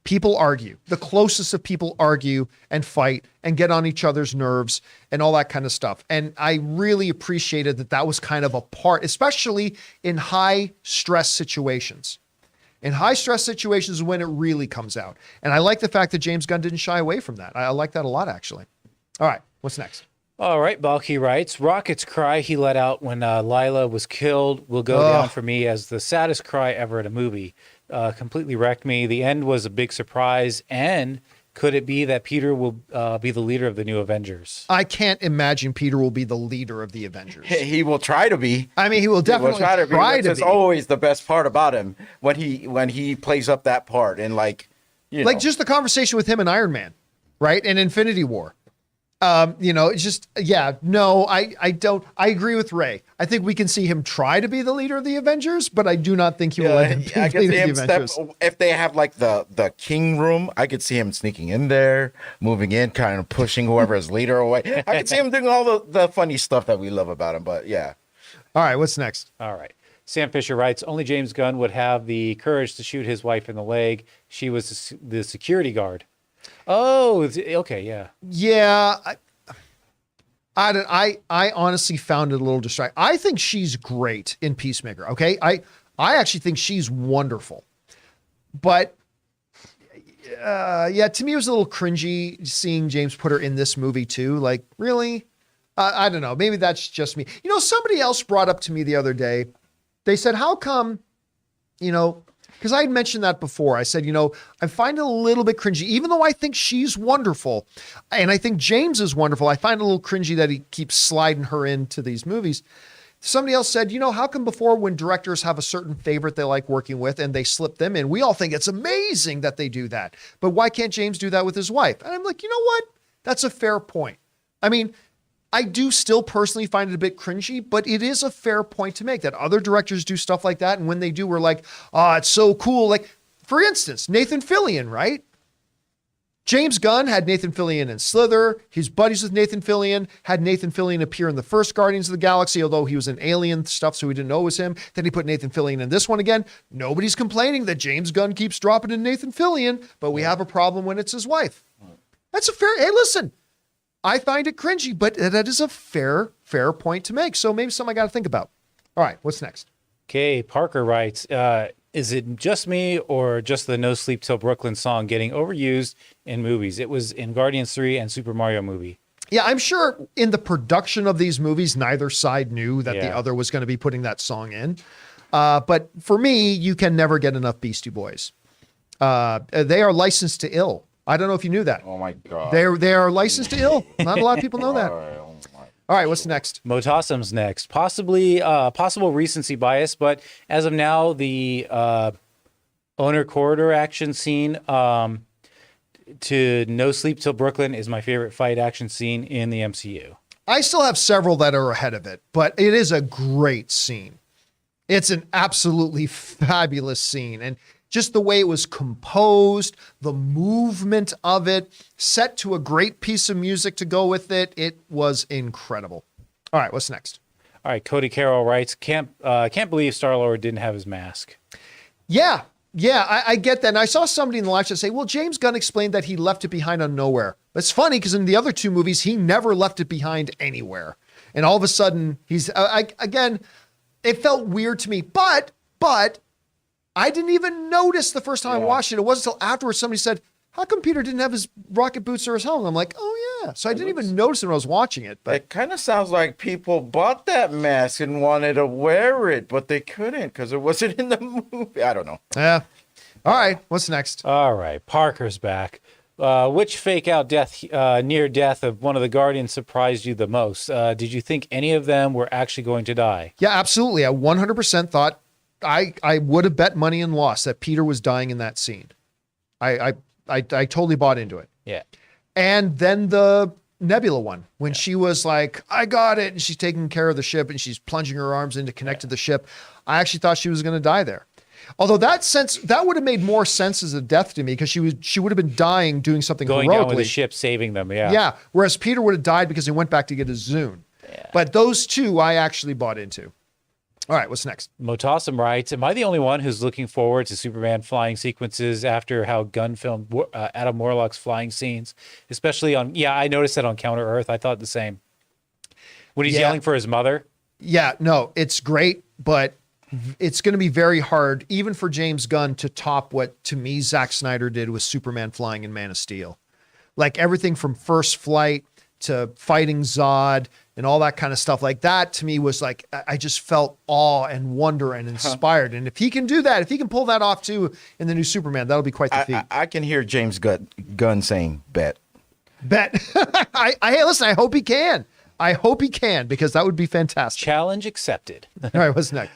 People argue. The closest of people argue and fight and get on each other's nerves and all that kind of stuff. And I really appreciated that that was kind of a part, especially in high stress situations. In high stress situations is when it really comes out. And I like the fact that James Gunn didn't shy away from that. I like that a lot, actually. All right, what's next? All right, Balky writes, Rocket's cry he let out when Lila was killed will go down for me as the saddest cry ever in a movie. Completely wrecked me. The end was a big surprise. And could it be that Peter will be the leader of the new Avengers? I can't imagine Peter will be the leader of the Avengers. He will try to be. I mean, he will definitely try to be. That's always the best part about him when he plays up that part and just the conversation with him and Iron Man, right? And Infinity War. It's just, I don't, I agree with Ray. I think we can see him try to be the leader of the Avengers, but I do not think he will let him be I the can see leader him of the Avengers. if they have like the king room, I could see him sneaking in there, moving in, kind of pushing whoever is leader away. I could see him doing all the funny stuff that we love about him, but yeah. All right, what's next? All right. Sam Fisher writes, only James Gunn would have the courage to shoot his wife in the leg. She was the security guard. Oh, okay, yeah. Yeah, I honestly found it a little distracting. I think she's great in Peacemaker, okay? I actually think she's wonderful. But, to me it was a little cringy seeing James put her in this movie too. Like, really? I don't know. Maybe that's just me. Somebody else brought up to me the other day, they said, how come, because I had mentioned that before. I said, I find it a little bit cringy, even though I think she's wonderful. And I think James is wonderful. I find it a little cringy that he keeps sliding her into these movies. Somebody else said, how come before when directors have a certain favorite they like working with and they slip them in, we all think it's amazing that they do that. But why can't James do that with his wife? And I'm like, you know what? That's a fair point. I mean, I do still personally find it a bit cringy, but it is a fair point to make that other directors do stuff like that. And when they do, we're like, oh, it's so cool. Like, for instance, Nathan Fillion, right? James Gunn had Nathan Fillion in Slither. He's buddies with Nathan Fillion, had Nathan Fillion appear in the first Guardians of the Galaxy, although he was in Alien stuff, so we didn't know it was him. Then he put Nathan Fillion in this one again. Nobody's complaining that James Gunn keeps dropping in Nathan Fillion, but we have a problem when it's his wife. That's a fair, hey, listen, I find it cringy, but that is a fair point to make. So maybe something I got to think about. All right, what's next? Okay, Parker writes, is it just me or just the No Sleep Till Brooklyn song getting overused in movies? It was in Guardians 3 and Super Mario movie. Yeah, I'm sure in the production of these movies, neither side knew that the other was going to be putting that song in. But for me, you can never get enough Beastie Boys. They are licensed to ill. I don't know if you knew that. Oh my God. They are licensed to ill. Not a lot of people know that. All right, what's next? Motassem's next. Possible recency bias, but as of now, the owner corridor action scene to No Sleep Till Brooklyn is my favorite fight action scene in the MCU. I still have several that are ahead of it, but it is a great scene. It's an absolutely fabulous scene. And just the way it was composed, the movement of it, set to a great piece of music to go with it. It was incredible. All right, what's next? All right, Cody Carroll writes, can't believe Star-Lord didn't have his mask. Yeah, I get that. And I saw somebody in the live chat say, well, James Gunn explained that he left it behind on Nowhere. It's funny because in the other two movies, he never left it behind anywhere. And all of a sudden, he's, again, it felt weird to me, but I didn't even notice the first time I watched it. It wasn't until afterwards somebody said, how come Peter didn't have his rocket boots or his helmet? I'm like, oh yeah. So I didn't even notice it when I was watching it. But it kind of sounds like people bought that mask and wanted to wear it, but they couldn't because it wasn't in the movie. I don't know. Yeah. All right. What's next? All right. Parker's back. Which fake out near death of one of the Guardians surprised you the most? Did you think any of them were actually going to die? Yeah, absolutely. I 100% thought I would have bet money and lost that Peter was dying in that scene. I totally bought into it. Yeah. And then the Nebula one, when she was like, I got it, and she's taking care of the ship and she's plunging her arms in to connect to the ship. I actually thought she was going to die there. Although that would have made more sense as a death to me, because she would have been dying doing something Going heroically. down with the ship, saving them. Yeah. Yeah. Whereas Peter would have died because he went back to get his Zune. Yeah. But those two I actually bought into. All right, what's next? Motassim writes, am I the only one who's looking forward to Superman flying sequences after how Gunn filmed Adam Warlock's flying scenes? Especially on, I noticed that on Counter Earth. I thought the same. When he's yelling for his mother. Yeah, no, it's great, but it's going to be very hard, even for James Gunn, to top what, to me, Zack Snyder did with Superman flying in Man of Steel. Like everything from First Flight to fighting Zod and all that kind of stuff like that, to me was like, I just felt awe and wonder and inspired. And if he can do that, if he can pull that off too in the new Superman, that'll be quite the feat. I can hear James Gunn saying, bet. Hey, listen, I hope he can. I hope he can, because that would be fantastic. Challenge accepted. All right, what's next?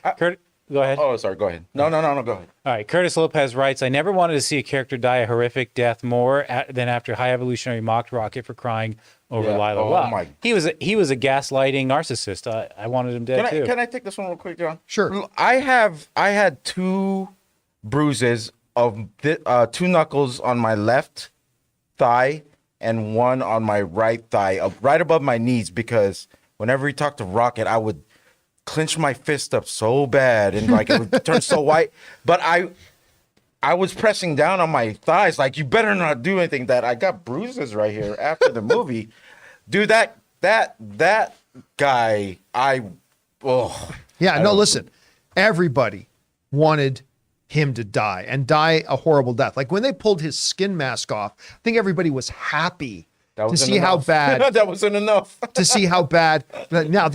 Go ahead. Oh, sorry. Go ahead. No, go ahead. All right. Curtis Lopez writes, I never wanted to see a character die a horrific death more than after High Evolutionary mocked Rocket for crying over Lila. My. He was a gaslighting narcissist. I wanted him dead too. Can I take this one real quick, John? Sure. I had 2 bruises of two knuckles on my left thigh and one on my right thigh, right above my knees, because whenever he talked to Rocket, I would clench my fist up so bad and like it would turn so white. But I was pressing down on my thighs like, you better not do anything. That I got bruises right here after the movie. Dude, that guy, listen, everybody wanted him to die and die a horrible death. Like when they pulled his skin mask off, I think everybody was happy to see how bad. That wasn't enough. To see how bad. Now,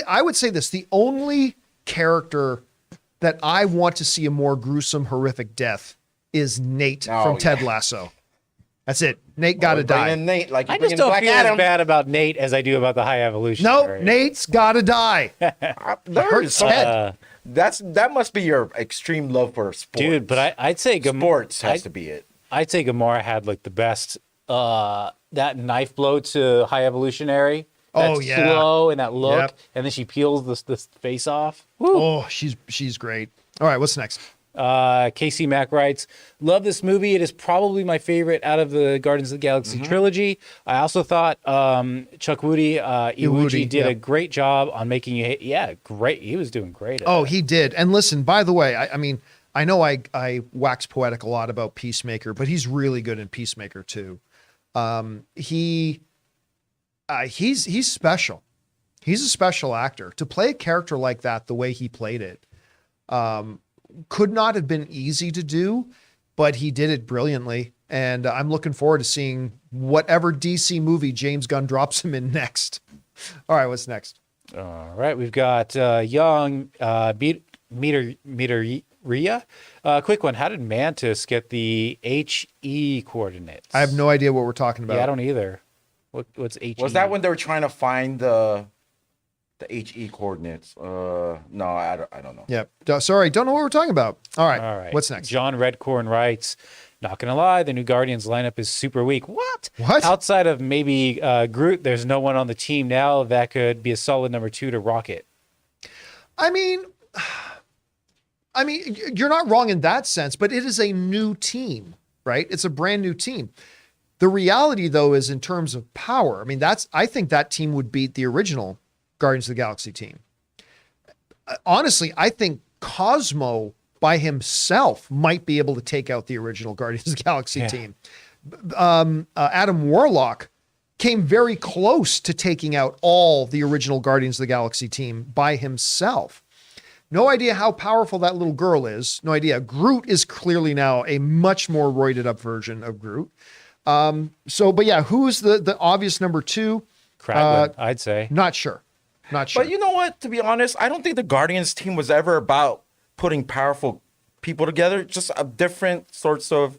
I would say this, the only character that I want to see a more gruesome, horrific death is Nate from Ted Lasso. That's it. Nate got to die. Nate, like I just don't feel as bad about Nate as I do about the High Evolution. No, Nate's got to die. Hurts head. That must be your extreme love for sports, dude. But I'd say sports has to be it. I'd say Gamora had like the best that knife blow to High Evolutionary. That's slow and that look, and then she peels this face off. Woo. Oh, she's great. All right, what's next? Casey Mack writes, love this movie. It is probably my favorite out of the Guardians of the Galaxy trilogy. I also thought Chuck Iwuji did a great job on making you hate. Yeah, great. He was doing great. He did. And listen, by the way, I mean, I know I wax poetic a lot about Peacemaker, but he's really good in Peacemaker too. He's special. He's a special actor. To play a character like that, the way he played it, could not have been easy to do, but he did it brilliantly. And I'm looking forward to seeing whatever DC movie James Gunn drops him in next. All right, what's next? All right, we've got young Meter Ria. Quick one. How did Mantis get the HE coordinates? I have no idea what we're talking about. Yeah, I don't either. What's HE? Was that when they were trying to find the HE coordinates? No, I don't know. Yeah. Sorry, don't know what we're talking about. All right. What's next? John Redcorn writes, not gonna lie, the new Guardians lineup is super weak. What? Outside of maybe Groot, there's no one on the team now that could be a solid number 2 to Rocket. I mean, you're not wrong in that sense, but it is a new team, right? It's a brand new team. The reality, though, is in terms of power. I mean, I think that team would beat the original Guardians of the Galaxy team. Honestly, I think Cosmo by himself might be able to take out the original Guardians of the Galaxy team. Adam Warlock came very close to taking out all the original Guardians of the Galaxy team by himself. No idea how powerful that little girl is. No idea. Groot is clearly now a much more roided up version of Groot. But yeah, who's the obvious number 2? Kraglin, I'd say. Not sure. But you know what? To be honest, I don't think the Guardians team was ever about putting powerful people together. Just a different sorts of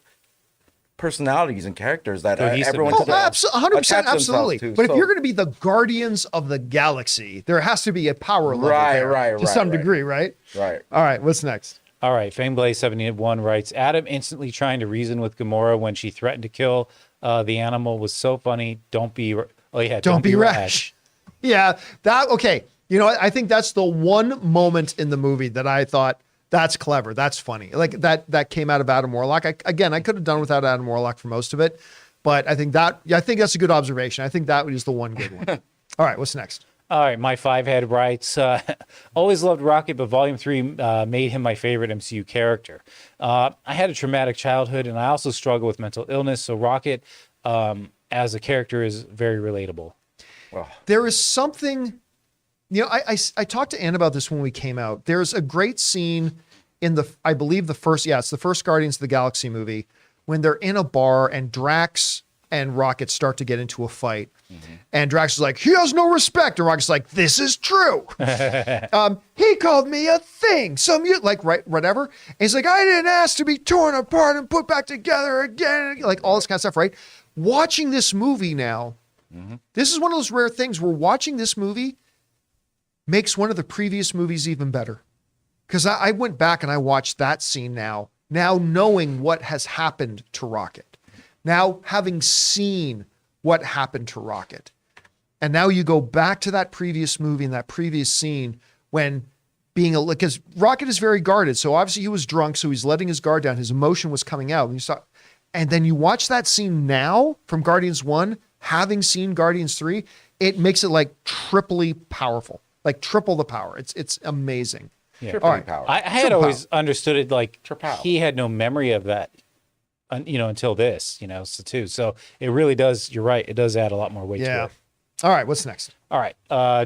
personalities and characters that Cohesiveness. everyone Oh, could attach 100%, themselves absolutely. to. But if So- you're going to be the Guardians of the Galaxy, there has to be a power level to some degree, right? Right. All right, what's next? All right, Fangblaze71 writes, Adam instantly trying to reason with Gamora when she threatened to kill the animal was so funny. Don't be rash. Yeah, okay. You know, I think that's the one moment in the movie that I thought, that's clever, that's funny. Like that came out of Adam Warlock. I could have done without Adam Warlock for most of it, but I think that's a good observation. I think that was the one good one. All right, what's next? All right, my five-head writes, always loved Rocket, but Volume 3 made him my favorite MCU character. I had a traumatic childhood, and I also struggle with mental illness, so Rocket, as a character, is very relatable. Well, There is something, you know, I talked to Ann about this when we came out. There's a great scene in I believe it's the first Guardians of the Galaxy movie, when they're in a bar and Drax and Rocket start to get into a fight. And Drax is like, he has no respect. And Rocket's like, this is true. He called me a thing. Whatever. And he's like, I didn't ask to be torn apart and put back together again. Like all this kind of stuff, right? Watching this movie now, this is one of those rare things where watching this movie makes one of the previous movies even better. Because I went back and I watched that scene now knowing what has happened to Rocket. Now having seen what happened to Rocket. And now you go back to that previous movie and that previous scene when because Rocket is very guarded. So obviously he was drunk, so he's letting his guard down. His emotion was coming out. And then you watch that scene now from Guardians 1, having seen Guardians 3, it makes it like triply powerful, like triple the power. It's amazing. Yeah. All right. power. I had always understood it like Tripow. he had no memory of that, until this, So it really does, you're right, it does add a lot more weight to Yeah. it. All right, what's next? All right,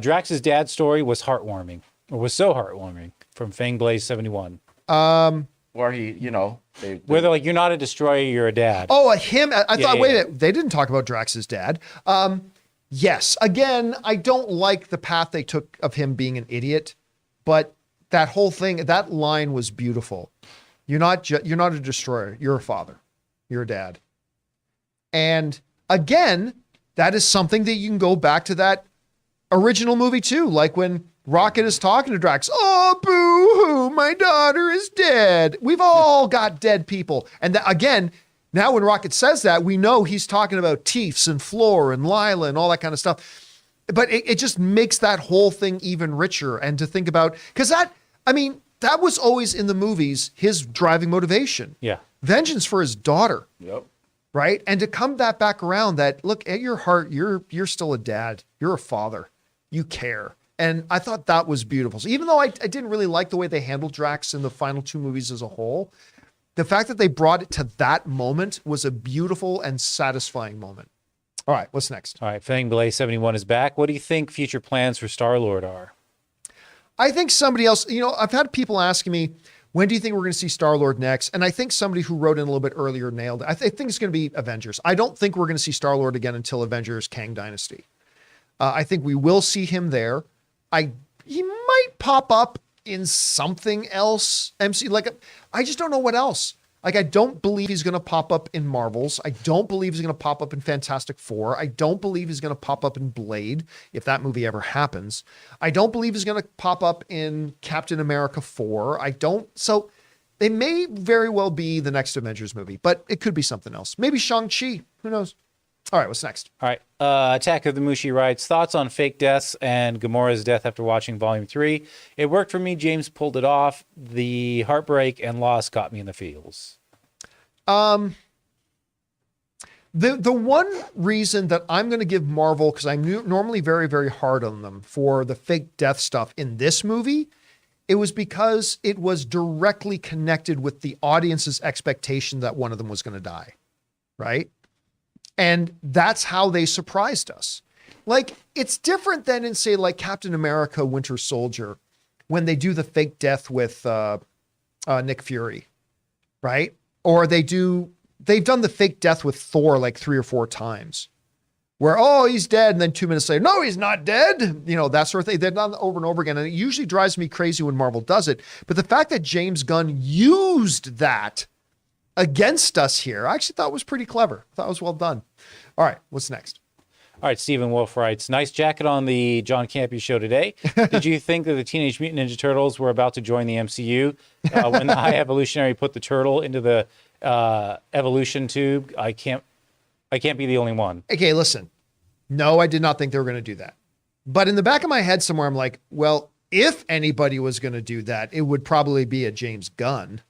Drax's dad's story was so heartwarming from Fangblaze71. Where he, Where they're like, you're not a destroyer, you're a dad. Oh, him. I thought, yeah, wait a yeah. minute. They didn't talk about Drax's dad. Yes. Again, I don't like the path they took of him being an idiot, but that whole thing, that line was beautiful. You're not a destroyer. You're a father. You're a dad. And again, that is something that you can go back to that original movie too. Like when Rocket is talking to Drax, oh, boo-hoo, my daughter is dead. We've all got dead people. And again, now when Rocket says that, we know he's talking about Teefs and Floor and Lila and all that kind of stuff. But it just makes that whole thing even richer. And to think about, because that was always in the movies, his driving motivation. Yeah. Vengeance for his daughter. Yep. Right. And to come that back around that, look, at your heart, you're still a dad. You're a father. You care. And I thought that was beautiful. So even though I didn't really like the way they handled Drax in the final two movies as a whole, the fact that they brought it to that moment was a beautiful and satisfying moment. All right, what's next? All right, Fangblaze71 is back. What do you think future plans for Star-Lord are? I think somebody else, I've had people asking me, when do you think we're going to see Star-Lord next? And I think somebody who wrote in a little bit earlier nailed it. I think it's going to be Avengers. I don't think we're going to see Star-Lord again until Avengers Kang Dynasty. I think we will see him there. He might pop up in something else. I just don't know what else. Like, I don't believe he's going to pop up in Marvels. I don't believe he's going to pop up in Fantastic Four. I don't believe he's going to pop up in Blade, if that movie ever happens. I don't believe he's going to pop up in Captain America 4. So they may very well be the next Avengers movie, but it could be something else. Maybe Shang-Chi. Who knows? All right, what's next? All right, Attack of the Mushi writes, thoughts on fake deaths and Gamora's death after watching Volume 3. It worked for me. James pulled it off. The heartbreak and loss got me in the feels. The one reason that I'm going to give Marvel, because I'm normally very, very hard on them for the fake death stuff in this movie, it was because it was directly connected with the audience's expectation that one of them was going to die, right? And that's how they surprised us. Like, it's different than in, say, like Captain America, Winter Soldier, when they do the fake death with Nick Fury, right? Or they've done the fake death with Thor like 3 or 4 times where, oh, he's dead. And then 2 minutes later, no, he's not dead. That sort of thing. They've done it over and over again. And it usually drives me crazy when Marvel does it. But the fact that James Gunn used that against us here. I actually thought it was pretty clever. I thought it was well done. All right, what's next? All right, Stephen Wolf writes, nice jacket on the John Campea Show today. Did you think that the Teenage Mutant Ninja Turtles were about to join the MCU? When the High Evolutionary put the turtle into the evolution tube, I can't be the only one. Okay, listen. No, I did not think they were going to do that. But in the back of my head somewhere, I'm like, well, if anybody was going to do that, it would probably be a James Gunn.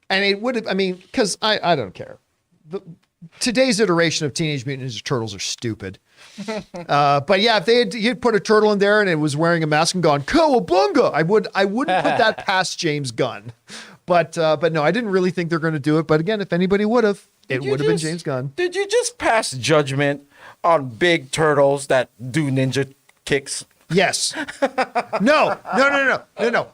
And it would have, I mean, because I don't care. Today's iteration of Teenage Mutant Ninja Turtles are stupid. But yeah, if you'd put a turtle in there and it was wearing a mask and gone cowabunga, I wouldn't put that past James Gunn. But no, I didn't really think they're going to do it. But again, if anybody would have, it would have been James Gunn. Did you just pass judgment on big turtles that do ninja kicks? Yes. No.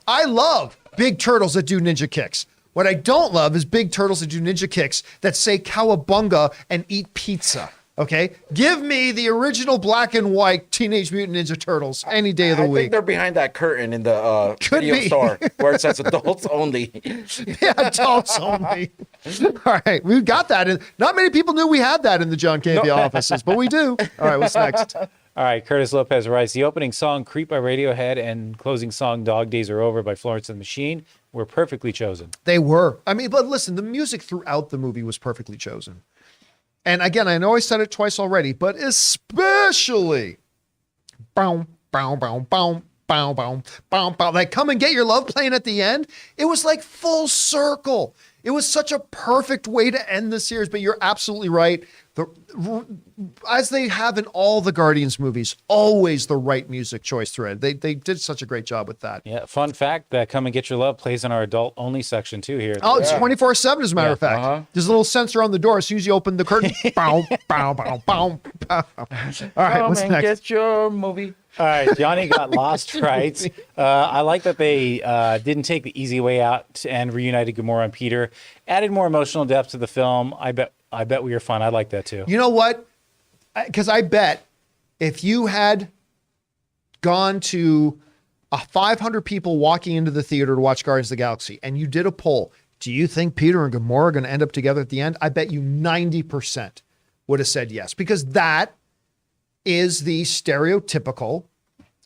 I love big turtles that do ninja kicks. What I don't love is big turtles that do ninja kicks that say cowabunga and eat pizza. Okay? Give me the original black and white Teenage Mutant Ninja Turtles any day of the I week. think they're behind that curtain in the video store where it says adults only. Yeah, adults only. All right, we've got that. Not many people knew we had that in the John Campea offices, but we do. All right, what's next? All right, Curtis Lopez writes, the opening song Creep by Radiohead and closing song Dog Days Are Over by Florence and the Machine were perfectly chosen. They were. I mean, but listen, the music throughout the movie was perfectly chosen. And again, I know I said it twice already, but especially bow, bow, bow, bow, bow, bow, bow, bow. Like Come and Get Your Love playing at the end. It was like full circle. It was such a perfect way to end the series, but you're absolutely right. As they have in all the Guardians movies, always the right music choice thread. They did such a great job with that. Yeah, fun fact that Come and Get Your Love plays in our adult only section too here. Oh, it's 24/7 as a matter of fact. There's a little sensor on the door as soon as you open the curtain. Bow, bow, bow, bow, bow. All right, what's next? Get your movie. All right, Johnny Got Lost writes, I like that they didn't take the easy way out and reunited Gamora and Peter. Added more emotional depth to the film. I bet we were fun. I like that too. You know what? Because I bet if you had gone to 500 people walking into the theater to watch Guardians of the Galaxy and you did a poll, do you think Peter and Gamora are going to end up together at the end? I bet you 90% would have said yes, because that is the stereotypical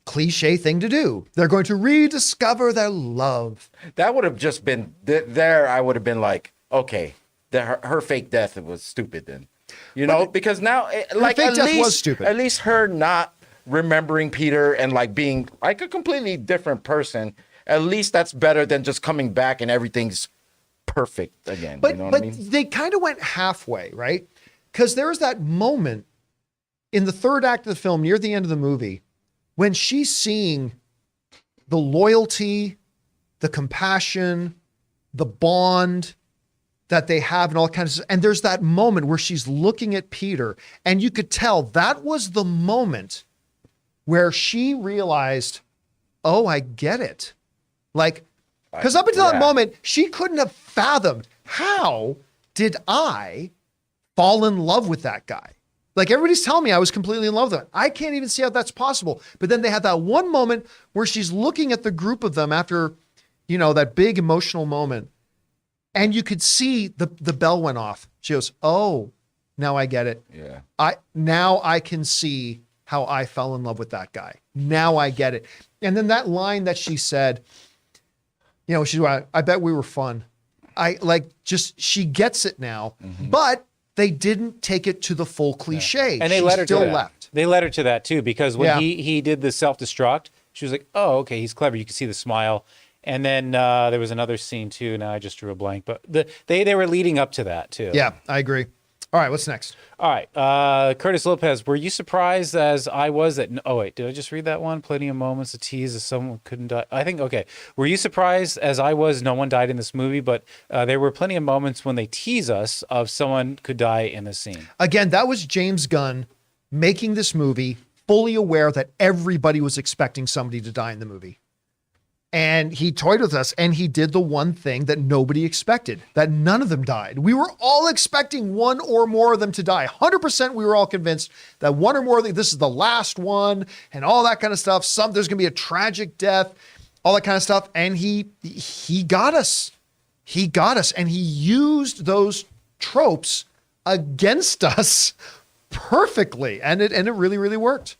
cliche thing to do. They're going to rediscover their love. That would have just been there. I would have been like, okay, her fake death was stupid then, because now like fake death was stupid. At least her not remembering Peter and like being like a completely different person. At least that's better than just coming back and everything's perfect again. But you know what I mean? They kind of went halfway, right? Because there was that moment in the third act of the film, near the end of the movie, when she's seeing the loyalty, the compassion, the bond that they have and all kinds of stuff. And there's that moment where she's looking at Peter and you could tell that was the moment where she realized, oh, I get it. Like, because up until that moment, she couldn't have fathomed, how did I fall in love with that guy? Like, everybody's telling me I was completely in love with him. I can't even see how that's possible. But then they had that one moment where she's looking at the group of them after, that big emotional moment. And you could see the bell went off. She goes, oh, now I get it. Yeah. Now I can see how I fell in love with that guy. Now I get it. And then that line that she said, she's like, I bet we were fun. She gets it now, but they didn't take it to the full cliche. And they she let her still to that. left. They let her to that too, because when he did the self-destruct, she was like, oh, okay, he's clever. You can see the smile. And then there was another scene too. Now I just drew a blank, but they were leading up to that too. Yeah, I agree. All right, what's next? All right, Curtis Lopez, were you surprised as I was that? Oh wait, did I just read that one? Plenty of moments to tease as someone couldn't die. I think okay. Were you surprised as I was? No one died in this movie, but there were plenty of moments when they tease us of someone could die in this scene. Again, that was James Gunn making this movie fully aware that everybody was expecting somebody to die in the movie. And he toyed with us and he did the one thing that nobody expected, that none of them died. We were all expecting one or more of them to die. 100% we were all convinced that one or more of them, this is the last one and all that kind of stuff. There's going to be a tragic death, all that kind of stuff. And he got us. he got us, and he used those tropes against us perfectly, and it really, really worked.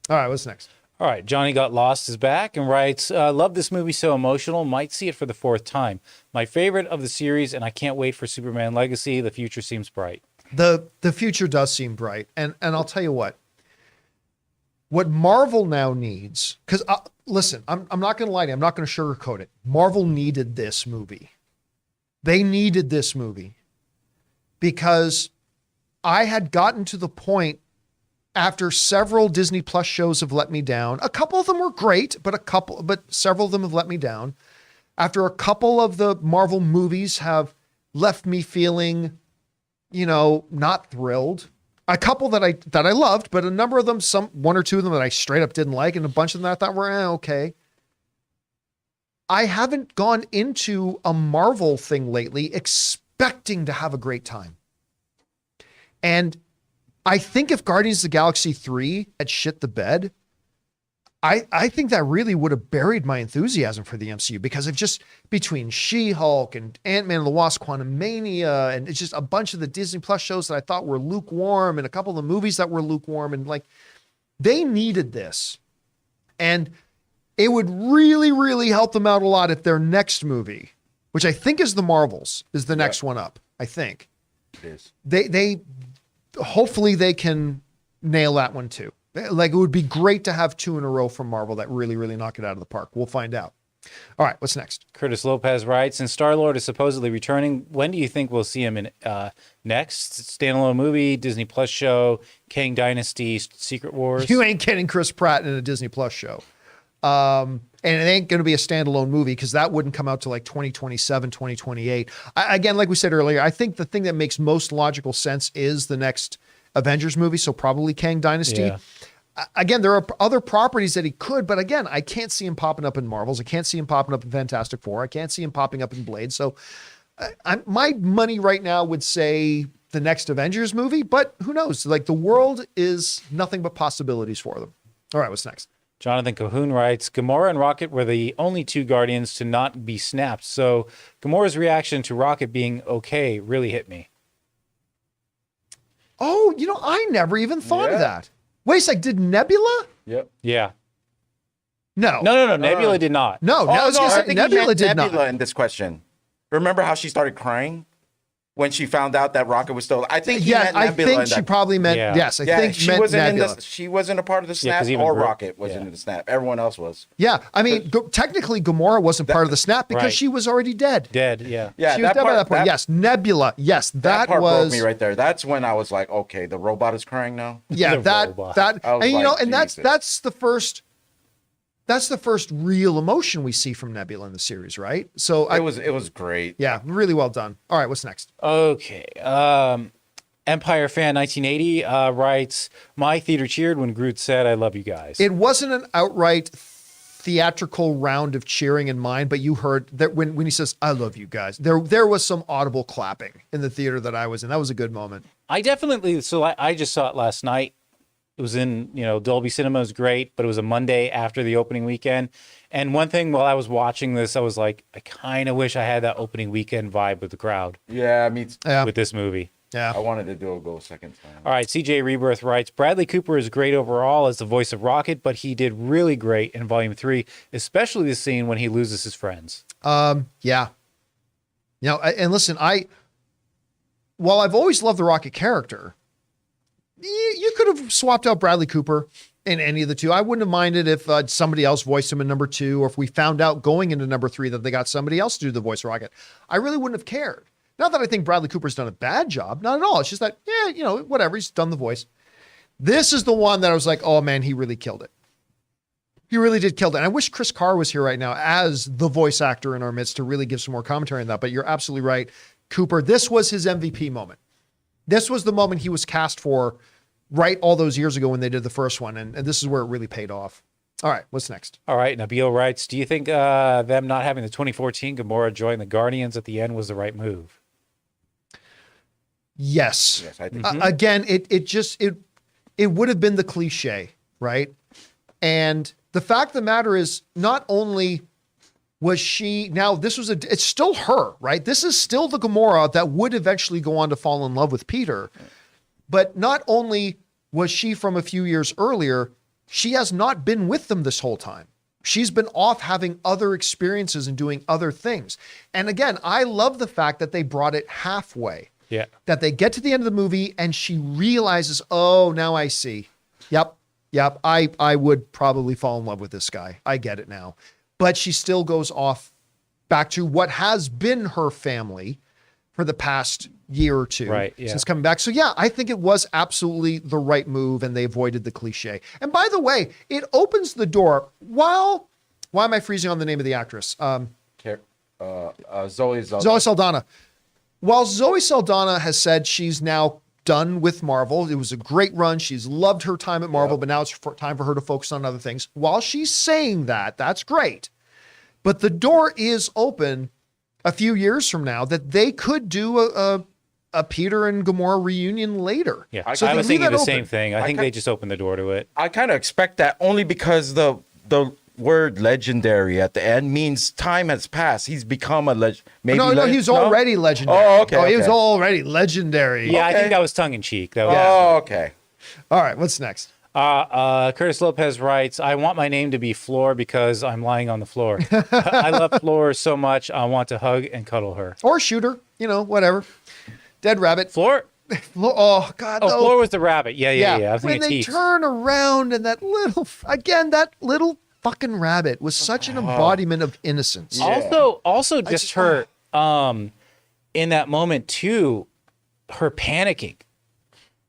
All right, what's next? All right, Johnny Got Lost is back and writes, love this movie, so emotional, might see it for the 4th time. My favorite of the series, and I can't wait for Superman Legacy. The future seems bright. The future does seem bright, and I'll tell you what Marvel now needs, because listen, I'm not going to lie to you, I'm not going to sugarcoat it. Marvel needed this movie. They needed this movie because I had gotten to the point after several Disney Plus shows have let me down. A couple of them were great, but several of them have let me down. After a couple of the Marvel movies have left me feeling, not thrilled. A couple that I loved, but a number of them, one or two of them that I straight up didn't like, and a bunch of them that I thought were okay. I haven't gone into a Marvel thing lately expecting to have a great time. And I think if Guardians of the Galaxy 3 had shit the bed, I think that really would have buried my enthusiasm for the MCU, because of just between She-Hulk and Ant-Man and the Wasp: Quantumania, and it's just a bunch of the Disney Plus shows that I thought were lukewarm, and a couple of the movies that were lukewarm, and they needed this. And it would really, really help them out a lot if their next movie, which I think is the Marvels, is the next one up. I think It is. they hopefully they can nail that one too. It would be great to have 2 in a row from Marvel that really, really knock it out of the park. We'll find out. All right, what's next? Curtis Lopez writes, and Star-Lord is supposedly returning. When do you think we'll see him in next? Standalone movie, Disney Plus show, Kang Dynasty, Secret Wars? You ain't getting Chris Pratt in a Disney Plus show. And it ain't going to be a standalone movie, because that wouldn't come out to 2027, 2028. Again, like we said earlier, I think the thing that makes most logical sense is the next Avengers movie, so probably Kang Dynasty. Yeah. Again, there are other properties that he could, but again, I can't see him popping up in Marvels. I can't see him popping up in Fantastic Four. I can't see him popping up in Blade. So my money right now would say the next Avengers movie, but who knows? The world is nothing but possibilities for them. All right, what's next? Jonathan Cahoon writes, Gamora and Rocket were the only 2 Guardians to not be snapped, so Gamora's reaction to Rocket being okay really hit me. Oh, I never even thought of that. Wait a sec, did Nebula? Yep. Yeah. No. No. Nebula did not. No, I say think Nebula did Nebula not. in this question. Remember how she started crying when she found out that Rocket was still? I think he meant I Nebula think in she that. probably meant yes. I think she meant wasn't Nebula. she wasn't a part of the 'cause snap, even or Groot- Rocket wasn't in the snap. Everyone else was. Yeah, I mean, technically Gamora wasn't part of the snap because Right. she was already dead. Dead, yeah. Yeah, She was dead by that point. Yes, Nebula. Yes, that part was broke me right there. That's when I was like, okay, the robot is crying now. Yeah, The that robot. I was and like, and Jesus. that's the first real emotion we see from Nebula in the series, right? So It was great. yeah, really well done. All right, what's next? Okay. Empire Fan 1980 writes, my theater cheered when Groot said, I love you guys. It wasn't an outright theatrical round of cheering in mine, but you heard that when he says, I love you guys, there was some audible clapping in the theater that I was in. That was a good moment. I definitely, I just saw it last night. It was in, Dolby Cinema is great, but it was a Monday after the opening weekend. And one thing while I was watching this, I was like, I kind of wish I had that opening weekend vibe with the crowd Yeah, me too. Yeah. with this movie. Yeah. I wanted to go a second time. All right, CJ Rebirth writes, Bradley Cooper is great overall as the voice of Rocket, but he did really great in Volume 3, especially the scene when he loses his friends. Yeah. And listen, while I've always loved the Rocket character, you could have swapped out Bradley Cooper in any of the 2. I wouldn't have minded if somebody else voiced him in number 2, or if we found out going into number 3 that they got somebody else to do the voice of Rocket. I really wouldn't have cared. Not that I think Bradley Cooper's done a bad job. Not at all. It's just that, whatever. He's done the voice. This is the one that I was like, oh man, he really killed it. He really did kill it. And I wish Chris Carr was here right now as the voice actor in our midst to really give some more commentary on that. But you're absolutely right. Cooper, this was his MVP moment. This was the moment he was cast for right all those years ago when they did the first one. And this is where it really paid off. All right, what's next? All right, Nabil writes, do you think them not having the 2014 Gamora join the Guardians at the end was the right move? Yes. Yes, I think Again, it would have been the cliche, right? And the fact of the matter is, not only was she, now this was it's still her, right? This is still the Gamora that would eventually go on to fall in love with Peter. But not only was she from a few years earlier, she has not been with them this whole time. She's been off having other experiences and doing other things. And again, I love the fact that they brought it halfway. Yeah. That they get to the end of the movie and she realizes, oh, now I see. Yep. I would probably fall in love with this guy. I get it now. But she still goes off back to what has been her family for the past year or two since coming back. So yeah, I think it was absolutely the right move and they avoided the cliche. And by the way, it opens the door why am I freezing on the name of the actress? Zoe Saldana. Zoe Saldana. While Zoe Saldana has said she's now done with Marvel, it was a great run. She's loved her time at Marvel, but now it's time for her to focus on other things. While she's saying that, that's great. But the door is open a few years from now that they could do a Peter and Gamora reunion later. Yeah, so I was thinking the open. same thing. I think they just opened the door to it. I kind of expect that only because the word legendary at the end means time has passed. He's become a legend. No, he was already legendary. Oh, okay. Oh, he was already legendary. Yeah, I think that was tongue in cheek. Okay. All right, what's next? Curtis Lopez writes, I want my name to be Floor because I'm lying on the floor. I love Floor so much. I want to hug and cuddle her. Or Shooter, whatever. Dead Rabbit. Floor? Oh, God. Oh, Floor was the rabbit. Yeah. I was when thinking they teeth. turn around and that little fucking rabbit was such an embodiment of innocence. Yeah. Also just her, in that moment too, her panicking.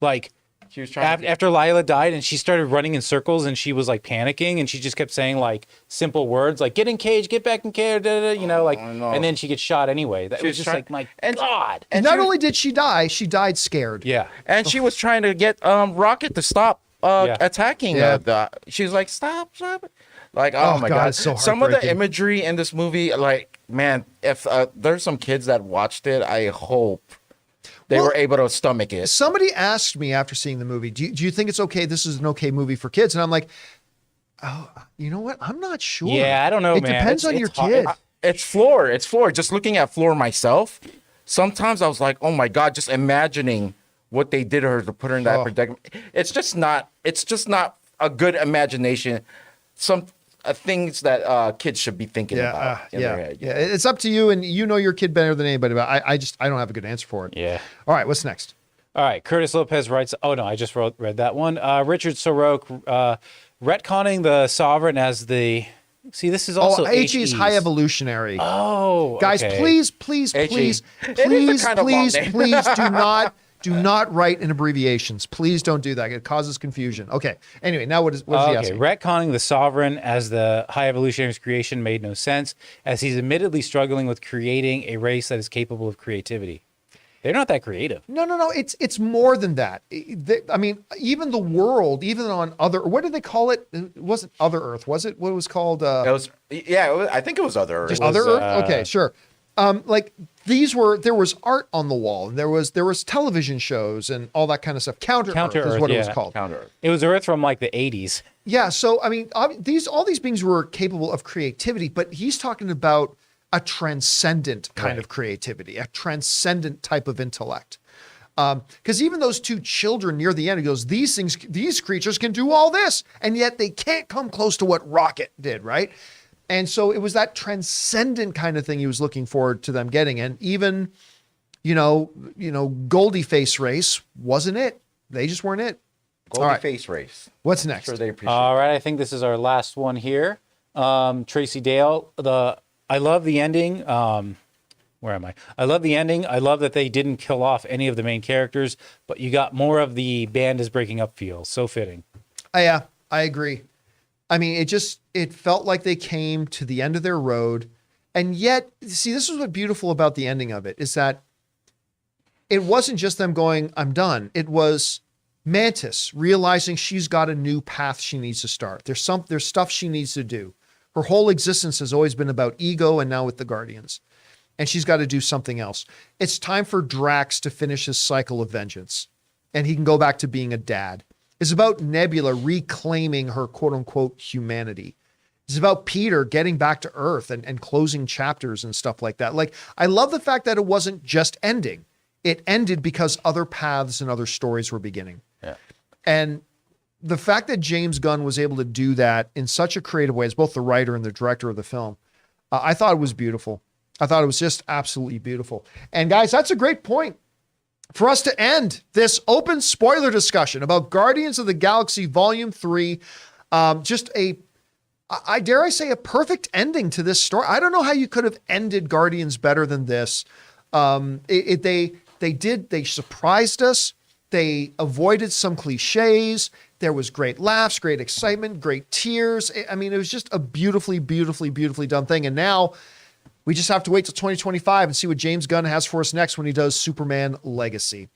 Like, She was trying after Lila died and she started running in circles and she was like panicking and she just kept saying like simple words like get in cage, get back in cage, and then she gets shot anyway. That was just like my God. And not only did she die, she died scared. Yeah. And she was trying to get Rocket to stop attacking. She was like, stop. Like, oh my God. It's so some of the heartbreaking. imagery in this movie, like, man, if there's some kids that watched it, I hope they were able to stomach it. Somebody asked me after seeing the movie, do you think it's okay? This is an okay movie for kids? And I'm like, oh, you know what? I'm not sure. Yeah, I don't know, It man. depends on your kid. It's Floor. Just looking at Floor myself, sometimes I was like, oh my God, just imagining what they did to her to put her in that predicament. It's just not a good imagination. Some things that kids should be thinking about in their head. Yeah, it's up to you, and you know your kid better than anybody, but I don't have a good answer for it. Yeah. All right, what's next? All right. Curtis Lopez writes, oh no, I just read that one. Richard Soroke, retconning the Sovereign as the, see, this is also HE is high evolutionary. Oh, guys, okay. please do not write in abbreviations. Please don't do that. It causes confusion. Okay. Anyway, now what is he asking? Retconning the Sovereign as the High Evolutionary's creation made no sense, as he's admittedly struggling with creating a race that is capable of creativity. They're not that creative. No. It's more than that. I mean, even the world, even on other, what did they call it? It wasn't Other Earth, was it? What it was called? I think it was Other Earth. Just Other Earth? Okay, sure. Like there was art on the wall, and there was television shows and all that kind of stuff. Counter Earth is what it was called. Counter Earth. It was Earth from like the 80s. Yeah. So, I mean, all these beings were capable of creativity, but he's talking about a transcendent kind of creativity, a transcendent type of intellect. Because even those two children near the end, he goes, these creatures can do all this, and yet they can't come close to what Rocket did, right? And so it was that transcendent kind of thing he was looking forward to them getting. And even, Goldie Face Race wasn't it. They just weren't it. Goldie Face Race. What's next? Sure, they appreciate All right, I think this is our last one here. Tracy Dale, I love the ending. Where am I? I love the ending. I love that they didn't kill off any of the main characters, but you got more of the band is breaking up feel. So fitting. Yeah, I agree. I mean, it felt like they came to the end of their road. And yet, see, this is what's beautiful about the ending of it, is that it wasn't just them going, I'm done. It was Mantis realizing she's got a new path she needs to start. There's stuff she needs to do. Her whole existence has always been about ego, and now with the Guardians. And she's got to do something else. It's time for Drax to finish his cycle of vengeance, and he can go back to being a dad. It's about Nebula reclaiming her quote unquote humanity. It's about Peter getting back to Earth and closing chapters and stuff like that. Like, I love the fact that it wasn't just ending. It ended because other paths and other stories were beginning. Yeah. And the fact that James Gunn was able to do that in such a creative way as both the writer and the director of the film, I thought it was beautiful. I thought it was just absolutely beautiful. And guys, that's a great point for us to end this open spoiler discussion about Guardians of the Galaxy Volume 3. Just I dare I say, a perfect ending to this story. I don't know how you could have ended Guardians better than this. They surprised us. They avoided some cliches. There was great laughs, great excitement, great tears. I mean, it was just a beautifully, beautifully, beautifully done thing. And now we just have to wait till 2025 and see what James Gunn has for us next when he does Superman Legacy.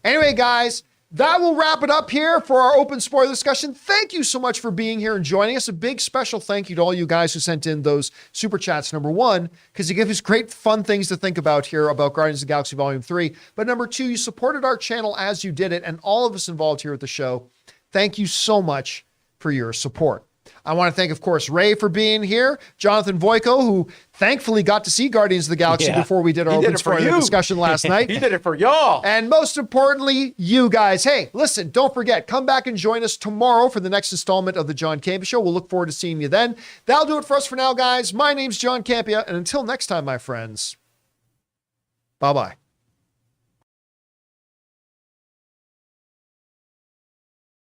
Anyway, guys, that will wrap it up here for our open spoiler discussion. Thank you so much for being here and joining us. A big special thank you to all you guys who sent in those super chats. Number one, because you give us great fun things to think about here about Guardians of the Galaxy Volume 3. But number two, you supported our channel as you did it, and all of us involved here at the show. Thank you so much for your support. I want to thank, of course, Ray for being here, Jonathan Voico, who thankfully got to see Guardians of the Galaxy before we did our open spoiler discussion last night. He did it for y'all. And most importantly, you guys. Hey, listen, don't forget, come back and join us tomorrow for the next installment of the John Campea Show. We'll look forward to seeing you then. That'll do it for us for now, guys. My name's John Campea, and until next time, my friends, bye-bye.